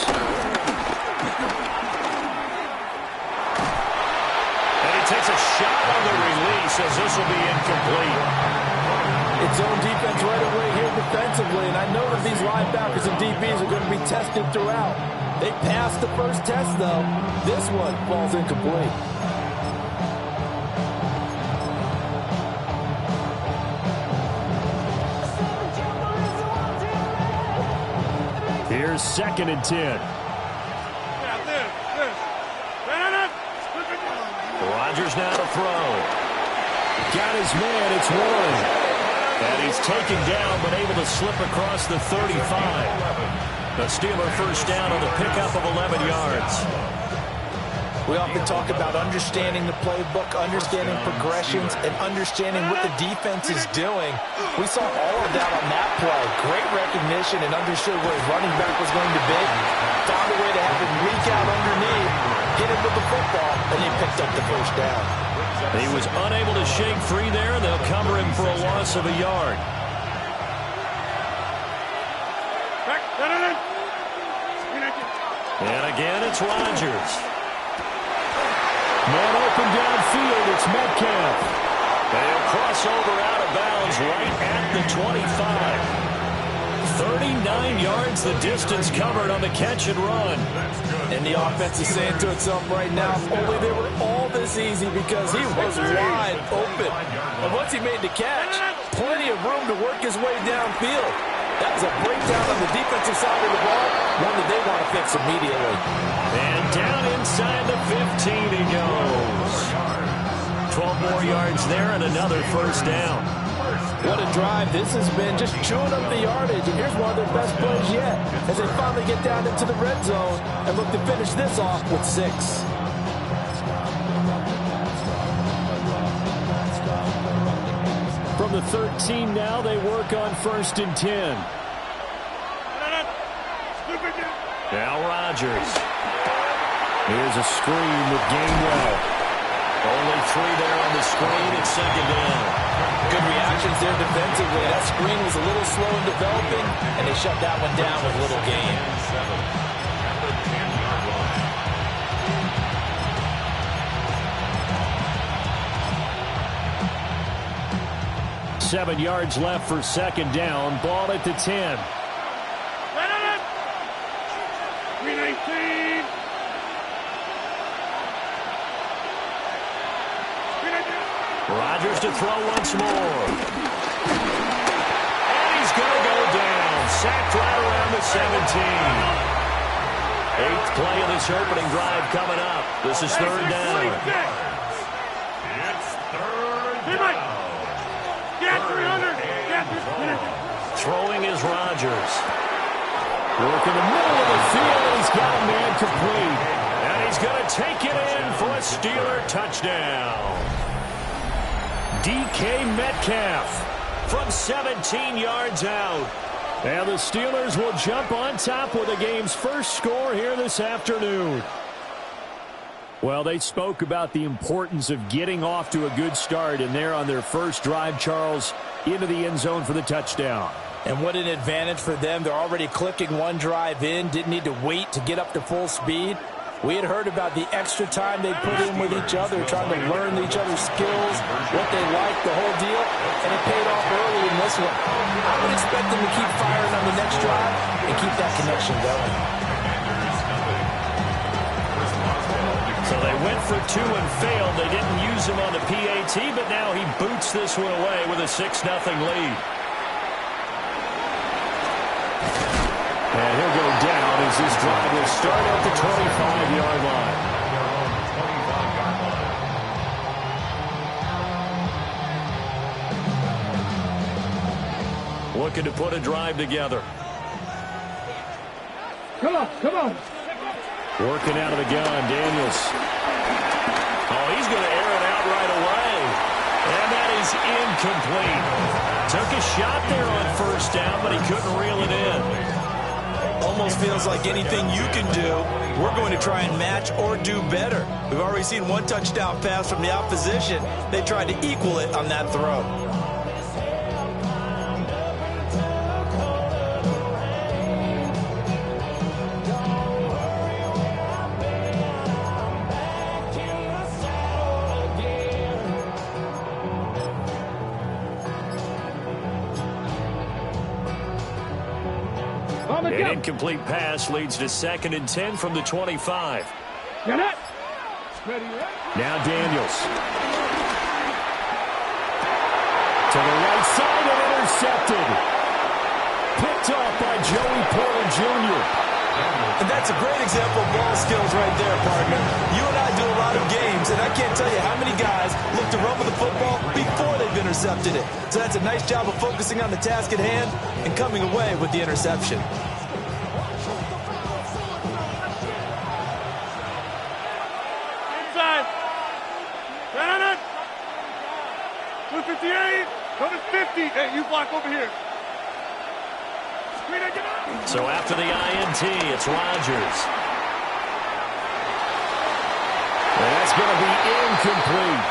And he takes a shot on the release as this will be incomplete. It's zone defense right away here defensively, and I know that these linebackers and DBs are going to be tested throughout. They passed the first test, though. This one falls incomplete. Here's 2nd and 10. Rodgers now to throw. Got his man, it's Warren. And he's taken down, but able to slip across the 35. The Steeler first down on the pickup of 11 yards. We often talk about understanding the playbook, understanding progressions, and understanding what the defense is doing. We saw all of that on that play. Great recognition and understood where his running back was going to be. Found a way to have him leak out underneath, hit him with the football, and he picked up the first down. He was unable to shake free there. They'll cover him for a loss of a yard. And again, it's Rodgers. Man open downfield, it's Metcalf. They'll cross over out of bounds right at the 25. 39 yards the distance covered on the catch and run. And the offense is saying to itself right now, if only they were all this easy, because he was wide open. And once he made the catch, plenty of room to work his way downfield. That was a breakdown on the defensive side of the ball, one that they want to fix immediately. And down inside the 15 he goes. 12 more yards there and another first down. What a drive this has been, just chewing up the yardage. And here's one of their best plays yet as they finally get down into the red zone and look to finish this off with 6. From the 13 now, they work on 1st and 10. Now Rodgers. Here's a screen with Gainwell. Only 3 there on the screen. It's 2nd down. Good reactions there defensively. That screen was a little slow in developing, and they shut that one down with little gain. 7 yards left for 2nd down. Ball at the 10. 319. Rodgers to throw once more. And he's going to go down. Sacked right around the 17. 8th play of this opening drive coming up. This is 3rd down. It's 3rd down. Get 300. Throwing is Rodgers. Work in the middle of the field. He's got a man complete. And he's going to take it in for a Steeler touchdown. DK Metcalf from 17 yards out. And the Steelers will jump on top with the game's first score here this afternoon. Well, they spoke about the importance of getting off to a good start, and they're on their first drive, Charles, into the end zone for the touchdown. And what an advantage for them. They're already clicking one drive in, didn't need to wait to get up to full speed. We had heard about the extra time they put in with each other, trying to learn each other's skills, what they like, the whole deal, and it paid off early in this one. I would expect them to keep firing on the next drive and keep that connection going. So they went for 2 and failed. They didn't use him on the PAT, but now he boots this one away with a 6-0 lead. And he'll go down as this drive will start at the 25-yard line. Looking to put a drive together. Come on. Working out of the gun, Daniels. Oh, he's going to air it out right away. And that is incomplete. Took a shot there on 1st down, but he couldn't reel it in. Almost feels like anything you can do, we're going to try and match or do better. We've already seen 1 touchdown pass from the opposition. They tried to equal it on that throw. An incomplete pass leads to 2nd and 10 from the 25. Now Daniels. To the right side and intercepted. Picked off by Joey Porter Jr. And that's a great example of ball skills right there, partner. You and I do a lot of games, and I can't tell you how many guys look to run with the football before they've intercepted it. So that's a nice job of focusing on the task at hand and coming away with the interception. Inside. 258. Come to 50. Hey, you block over here. So after the INT, it's Rodgers. And that's going to be incomplete.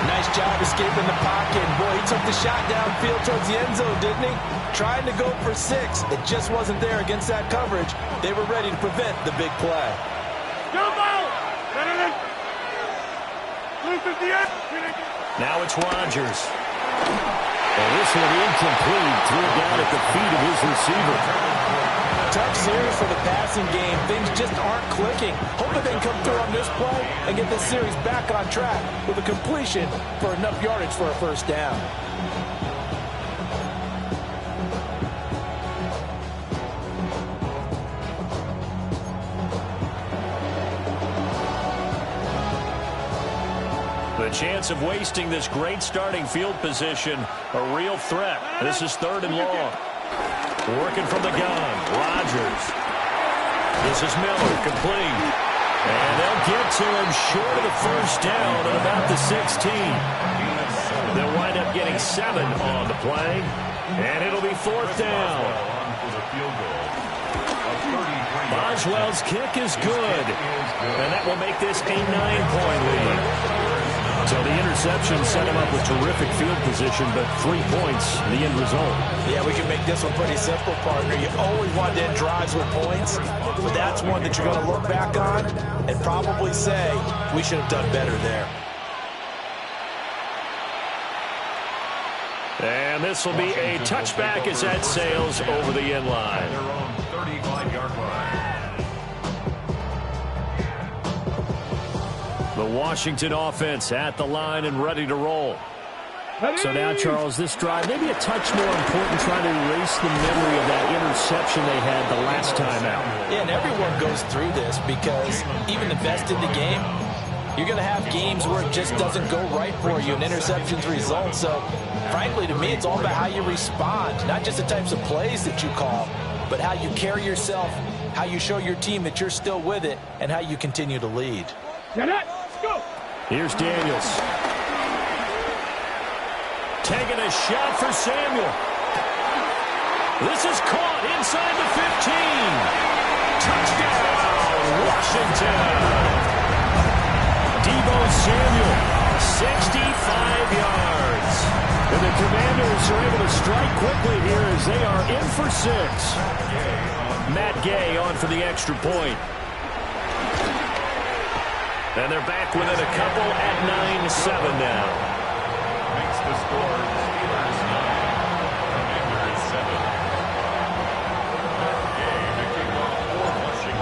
Nice job escaping the pocket. Boy, he took the shot downfield towards the end zone, didn't he? Trying to go for 6. It just wasn't there against that coverage. They were ready to prevent the big play. Jump out! 258. Now it's Rodgers. And this one incomplete. Threw it down at the feet of his receiver. Tough series for the passing game. Things just aren't clicking. Hoping they can come through on this play and get this series back on track with a completion for enough yardage for a 1st down. The chance of wasting this great starting field position, a real threat. This is 3rd and long. Working from the gun, Rodgers. This is Miller, complete. And they'll get to him short of the first down at about the 16. They'll wind up getting 7 on the play. And it'll be 4th down. Boswell's kick is good. And that will make this a 9-point lead. So the interception set him up with terrific field position, but 3 points, the end result. Yeah, we can make this one pretty simple, partner. You always want to end drives with points, but that's one that you're going to look back on and probably say, we should have done better there. And this will be a touchback as that sails over the end line. Their own 35-yard line. The Washington offense at the line and ready to roll. So now, Charles, this drive maybe a touch more important, trying to erase the memory of that interception they had the last time out. Yeah, and everyone goes through this because even invested in the game, you're going to have games where it just doesn't go right for you and interceptions result. So, frankly, to me, it's all about how you respond, not just the types of plays that you call, but how you carry yourself, how you show your team that you're still with it, and how you continue to lead. Go. Here's Daniels. Taking a shot for Samuel. This is caught inside the 15. Touchdown, Washington. Deebo Samuel, 65 yards. And the Commanders are able to strike quickly here as they are in for 6. Matt Gay on for the extra point. And they're back within a couple at 9-7 now. Makes the score Steelers 9, Commanders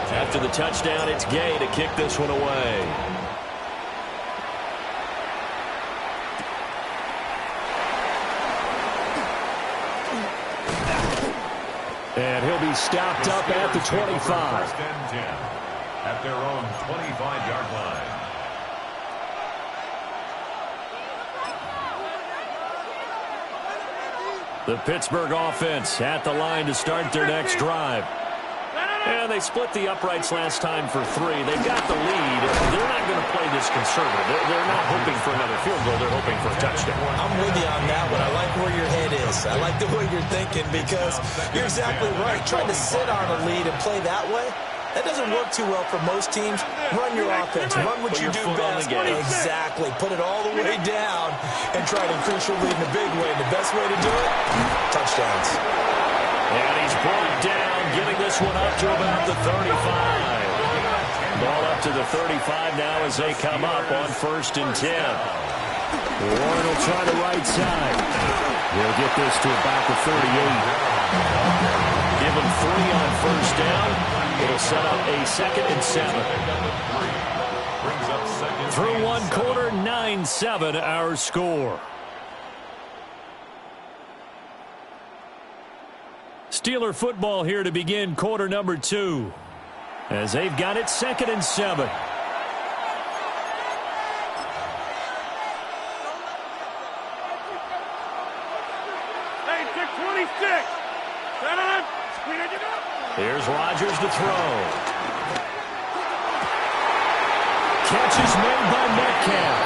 7. After the touchdown, it's Gay to kick this one away. And he'll be stopped up at the 25. First and 10 at their own 25-yard line. The Pittsburgh offense at the line to start their next drive. And they split the uprights last time for 3. They've got the lead. They're not going to play this conservative. They're not hoping for another field goal. They're hoping for a touchdown. I'm with you on that one. I like where your head is. I like the way you're thinking because you're exactly right. Trying to sit on a lead and play that way, that doesn't work too well for most teams. Run your offense. Run what you do best. Exactly. Put it all the way down and try to increase your lead in a big way. And the best way to do it, touchdowns. And he's brought down, getting this one up to about the 35. Ball up to the 35 now as they come up on 1st and 10. Warren will try the right side. He'll get this to about the 38. Give him 3 on 1st down. It'll set up a 2nd and 7. Through 1 quarter, 9-7 our score. Steeler football here to begin quarter number 2. As they've got it 2nd and 7. Hey, 626. Here's Rodgers to throw. Catch is made by Metcalf.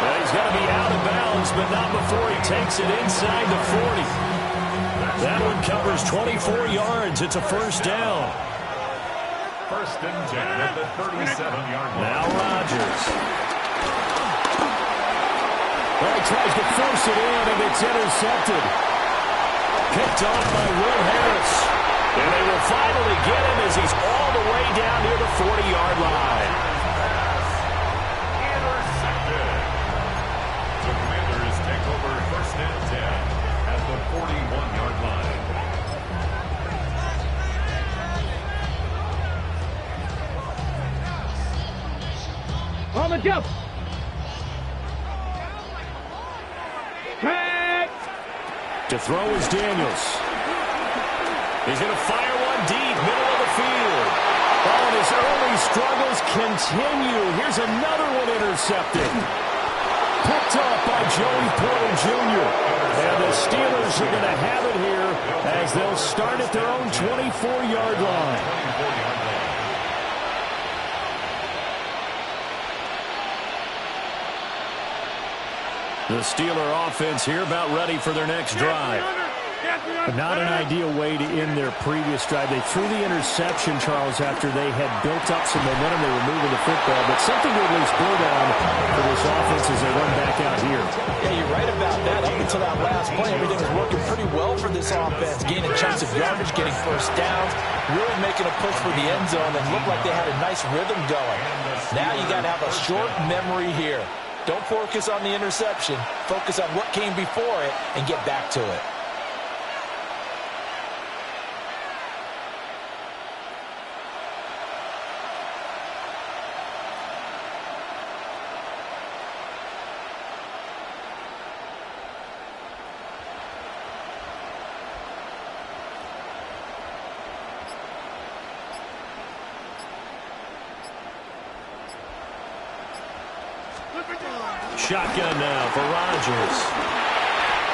Well, he's going to be out of bounds, but not before he takes it inside the 40. That one covers 24 yards. It's a 1st down. 1st and 10 at the 37-yard line. Now Rodgers. Well, he tries to force it in, and it's intercepted. Picked off by Will Harris. And they will finally get him as he's all the way down near the 40-yard line. Intercepted. The Commanders take over 1st and 10 at the 41-yard line. On the jump. Tag. To throw is Daniels. He's going to fire one deep, middle of the field. Oh, and his early struggles continue. Here's another one intercepted. Picked off by Joey Porter Jr. And the Steelers are going to have it here as they'll start at their own 24-yard line. The Steeler offense here about ready for their next drive. Not an ideal way to end their previous drive. They threw the interception, Charles, after they had built up some momentum. They were moving the football, but something to at least build on for this offense as they run back out here. Yeah, you're right about that. Up until that last play, everything was working pretty well for this offense. Gaining chunks of yardage, getting first downs, really making a push for the end zone, and looked like they had a nice rhythm going. Now you got to have a short memory here. Don't focus on the interception. Focus on what came before it and get back to it. Shotgun now for Rodgers.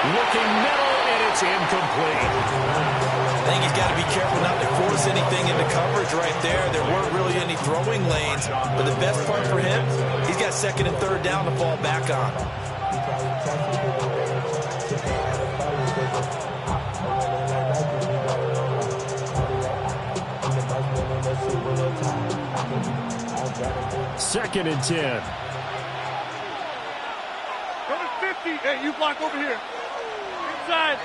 Looking middle, and it's incomplete. I think he's got to be careful not to force anything into coverage right there. There weren't really any throwing lanes. But the best part for him, he's got second and third down to fall back on. Second and 10. Hey, you block over here. Inside.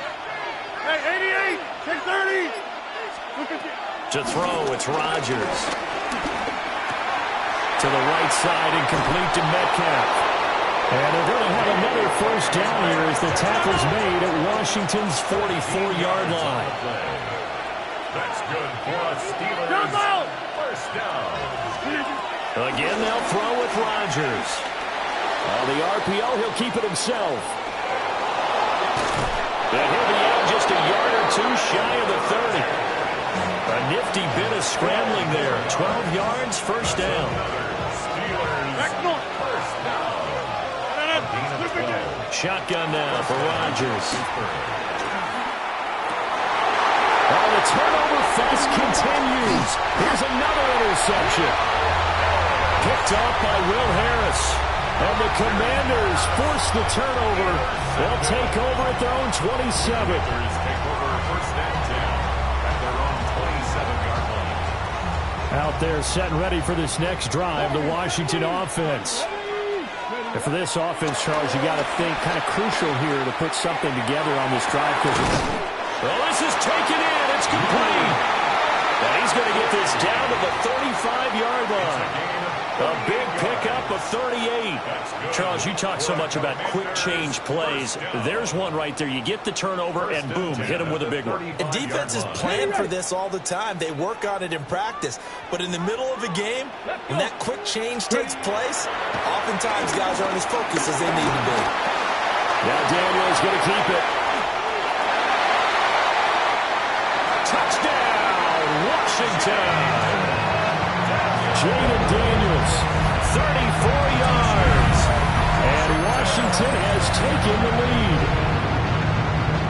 Hey, 88. Take 30. To throw, it's Rodgers. To the right side, incomplete to Metcalf. And they're going to have another first down here as the tackle's made at Washington's 44-yard line. That's good for a Steelers first down. Again, they'll throw with Rodgers. The RPO, he'll keep it himself. And he'll be out just a yard or two shy of the 30. A nifty bit of scrambling there. 12 yards, first down. Shotgun now for Rodgers. The turnover fest continues. Here's another interception. Picked off by Will Harris. And the Commanders force the turnover. They'll take over at their own 27. Take over first and 10 at their own 27-yard line. Out there set and ready for this next drive, the Washington offense. And for this offense, Charles, you got to think kind of crucial here to put something together on this drive. Well, this is taken in. It's complete. And he's going to get this down to the 35-yard line. A big pickup of 38. Charles, you talk so much about quick change plays. There's one right there. You get the turnover, and boom, hit him with a big one. And defenses plan for this all the time. They work on it in practice. But in the middle of a game, when that quick change takes place, oftentimes guys aren't as focused as they need to be. Now Daniel's going to keep it. Touchdown, Washington. Jaden Daniels, 34 yards. And Washington has taken the lead.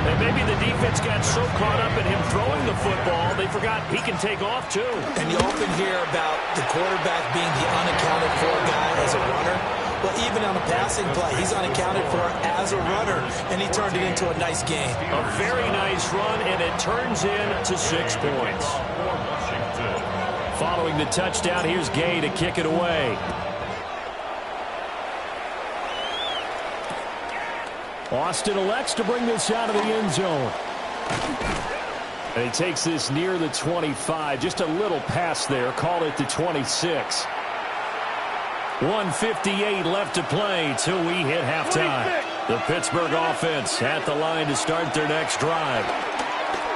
And maybe the defense got so caught up in him throwing the football, they forgot he can take off too. And you often hear about the quarterback being the unaccounted for guy as a runner. Well, even on a passing play, he's unaccounted for as a runner, and he turned it into a nice game. A very nice run, and it turns into 6 points. Following the touchdown, here's Gay to kick it away. Austin elects to bring this out of the end zone. And he takes this near the 25. Just a little pass there. Call it the 26. 1:58 left to play till we hit halftime. The Pittsburgh offense at the line to start their next drive.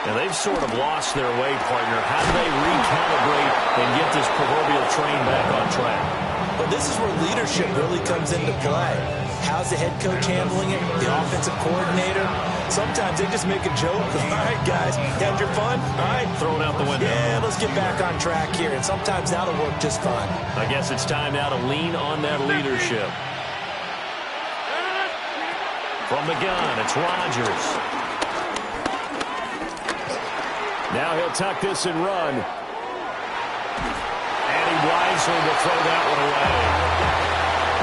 And they've sort of lost their way, partner. How do they recalibrate and get this proverbial train back on track? Well, this is where leadership really comes into play. How's the head coach handling it? The offensive coordinator? Sometimes they just make a joke. All right, guys, had your fun? All right. Throw it out the window. Yeah, let's get back on track here. And sometimes that'll work just fine. I guess it's time now to lean on that leadership. From the gun, it's Rodgers. Now he'll tuck this and run. And he wisely will throw that one away.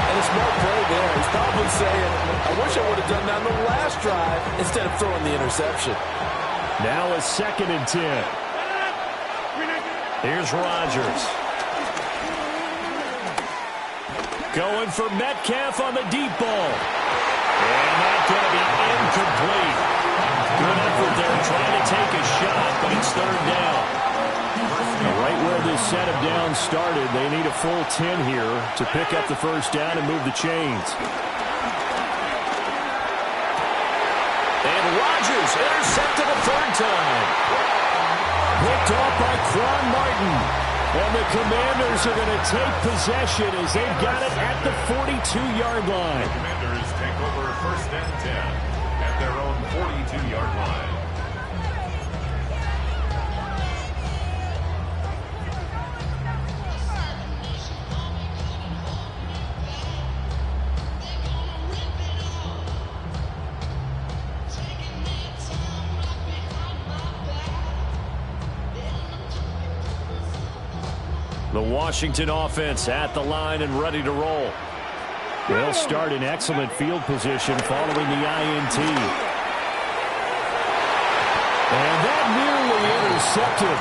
And a smart play there. He's probably saying, I wish I would have done that on the last drive instead of throwing the interception. Now a 2nd and 10. Here's Rodgers. Going for Metcalf on the deep ball. And that's going to be incomplete. Good effort there trying to take a shot, but it's 3rd down. Right where this set of downs started, they need a full 10 here to pick up the 1st down and move the chains. And Rodgers intercepted a 3rd time. Picked off by Quan Martin. And the Commanders are going to take possession as they've got it at the 42-yard line. The Commanders take over 1st and 10 at their own 42-yard line. The Washington offense at the line and ready to roll. They'll start in excellent field position following the INT. And that nearly intercepted.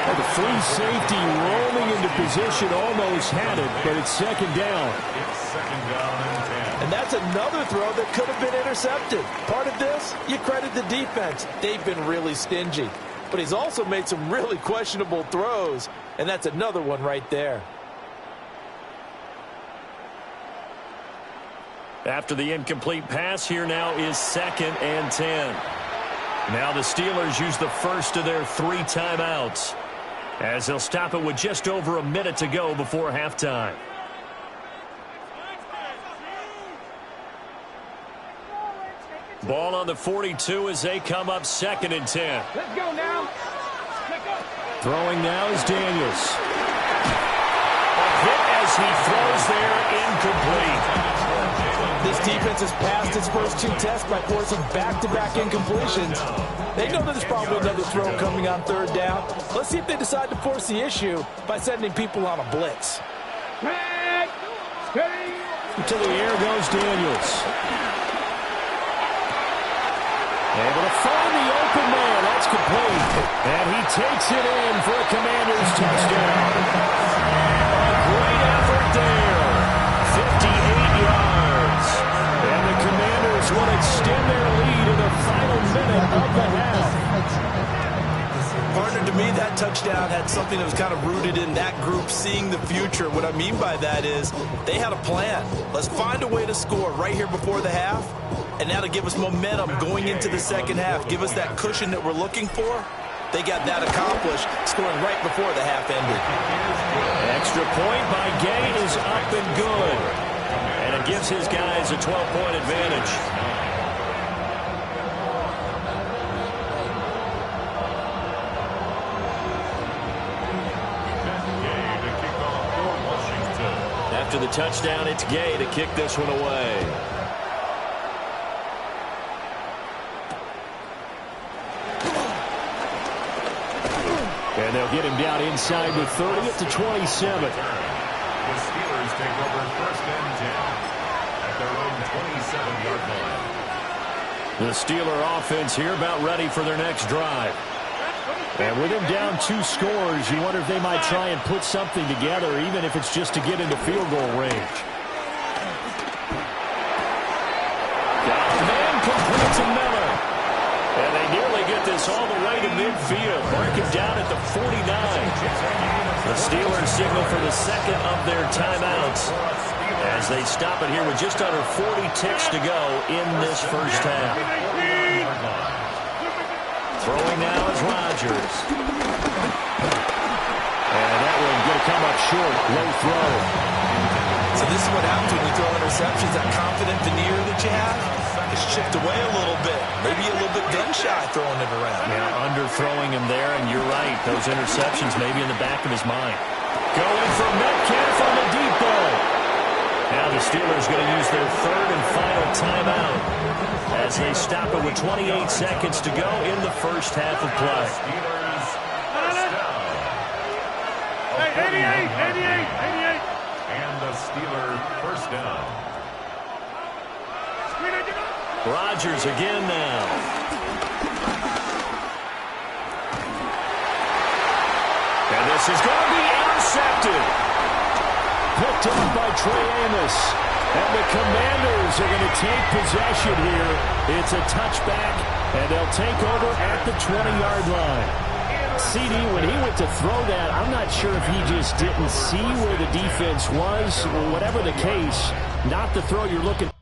And the free safety rolling into position almost had it, but it's 2nd down. It's 2nd down and 10. And that's another throw that could have been intercepted. Part of this, you credit the defense. They've been really stingy. But he's also made some really questionable throws, and that's another one right there. After the incomplete pass, here now is 2nd and 10. Now the Steelers use the first of their 3 timeouts, as they'll stop it with just over a minute to go before halftime. Ball on the 42 as they come up 2nd and 10. Let's go now. Throwing now is Daniels. A hit as he throws there, incomplete. This defense has passed its first 2 tests by forcing back-to-back incompletions. They know there's probably another throw coming on 3rd down. Let's see if they decide to force the issue by sending people on a blitz. To the air goes Daniels. Able to find the open man. That's complete. And he takes it in for a Commanders touchdown. A great effort there. 58 yards. And the Commanders will extend their lead in the final minute of the half. Partner, to me, that touchdown had something that was kind of rooted in that group seeing the future. What I mean by that is they had a plan. Let's find a way to score right here before the half. And now to give us momentum going into the 2nd half, give us that cushion that we're looking for. They got that accomplished, scoring right before the half ended. Extra point by Gay is up and good. And it gives his guys a 12-point advantage. After the touchdown, it's Gay to kick this one away. And they'll get him down inside the 30 at the 27. The Steelers take over 1st and 10 at their own 27-yard line. The Steeler offense here about ready for their next drive. And with them down 2 scores, you wonder if they might try and put something together, even if it's just to get into field goal range. Got a man complete to Miller. And they nearly get this all the way to midfield. Mark it down at the 49. The Steelers signal for the 2nd of their timeouts as they stop it here with just under 40 ticks to go in this first half. Throwing now is Rodgers. And that one's going to come up short. Low throw. So this is what happens when you throw interceptions. That confident veneer that you have is chipped away a little bit. Maybe a little bit gun-shy throwing it around. Yeah, underthrowing him there, and you're right. Those interceptions maybe in the back of his mind. Going for Metcalf on the deep ball. Now the Steelers going to use their third and final timeout as they stop it with 28 seconds to go in the first half of play. Hey, 88. And the Steeler first down. Rodgers again now. And this is going to be intercepted. Picked up by Trey Amos. And the Commanders are going to take possession here. It's a touchback, and they'll take over at the 20-yard line. CD, when he went to throw that, I'm not sure if he just didn't see where the defense was. Whatever the case, not the throw you're looking for.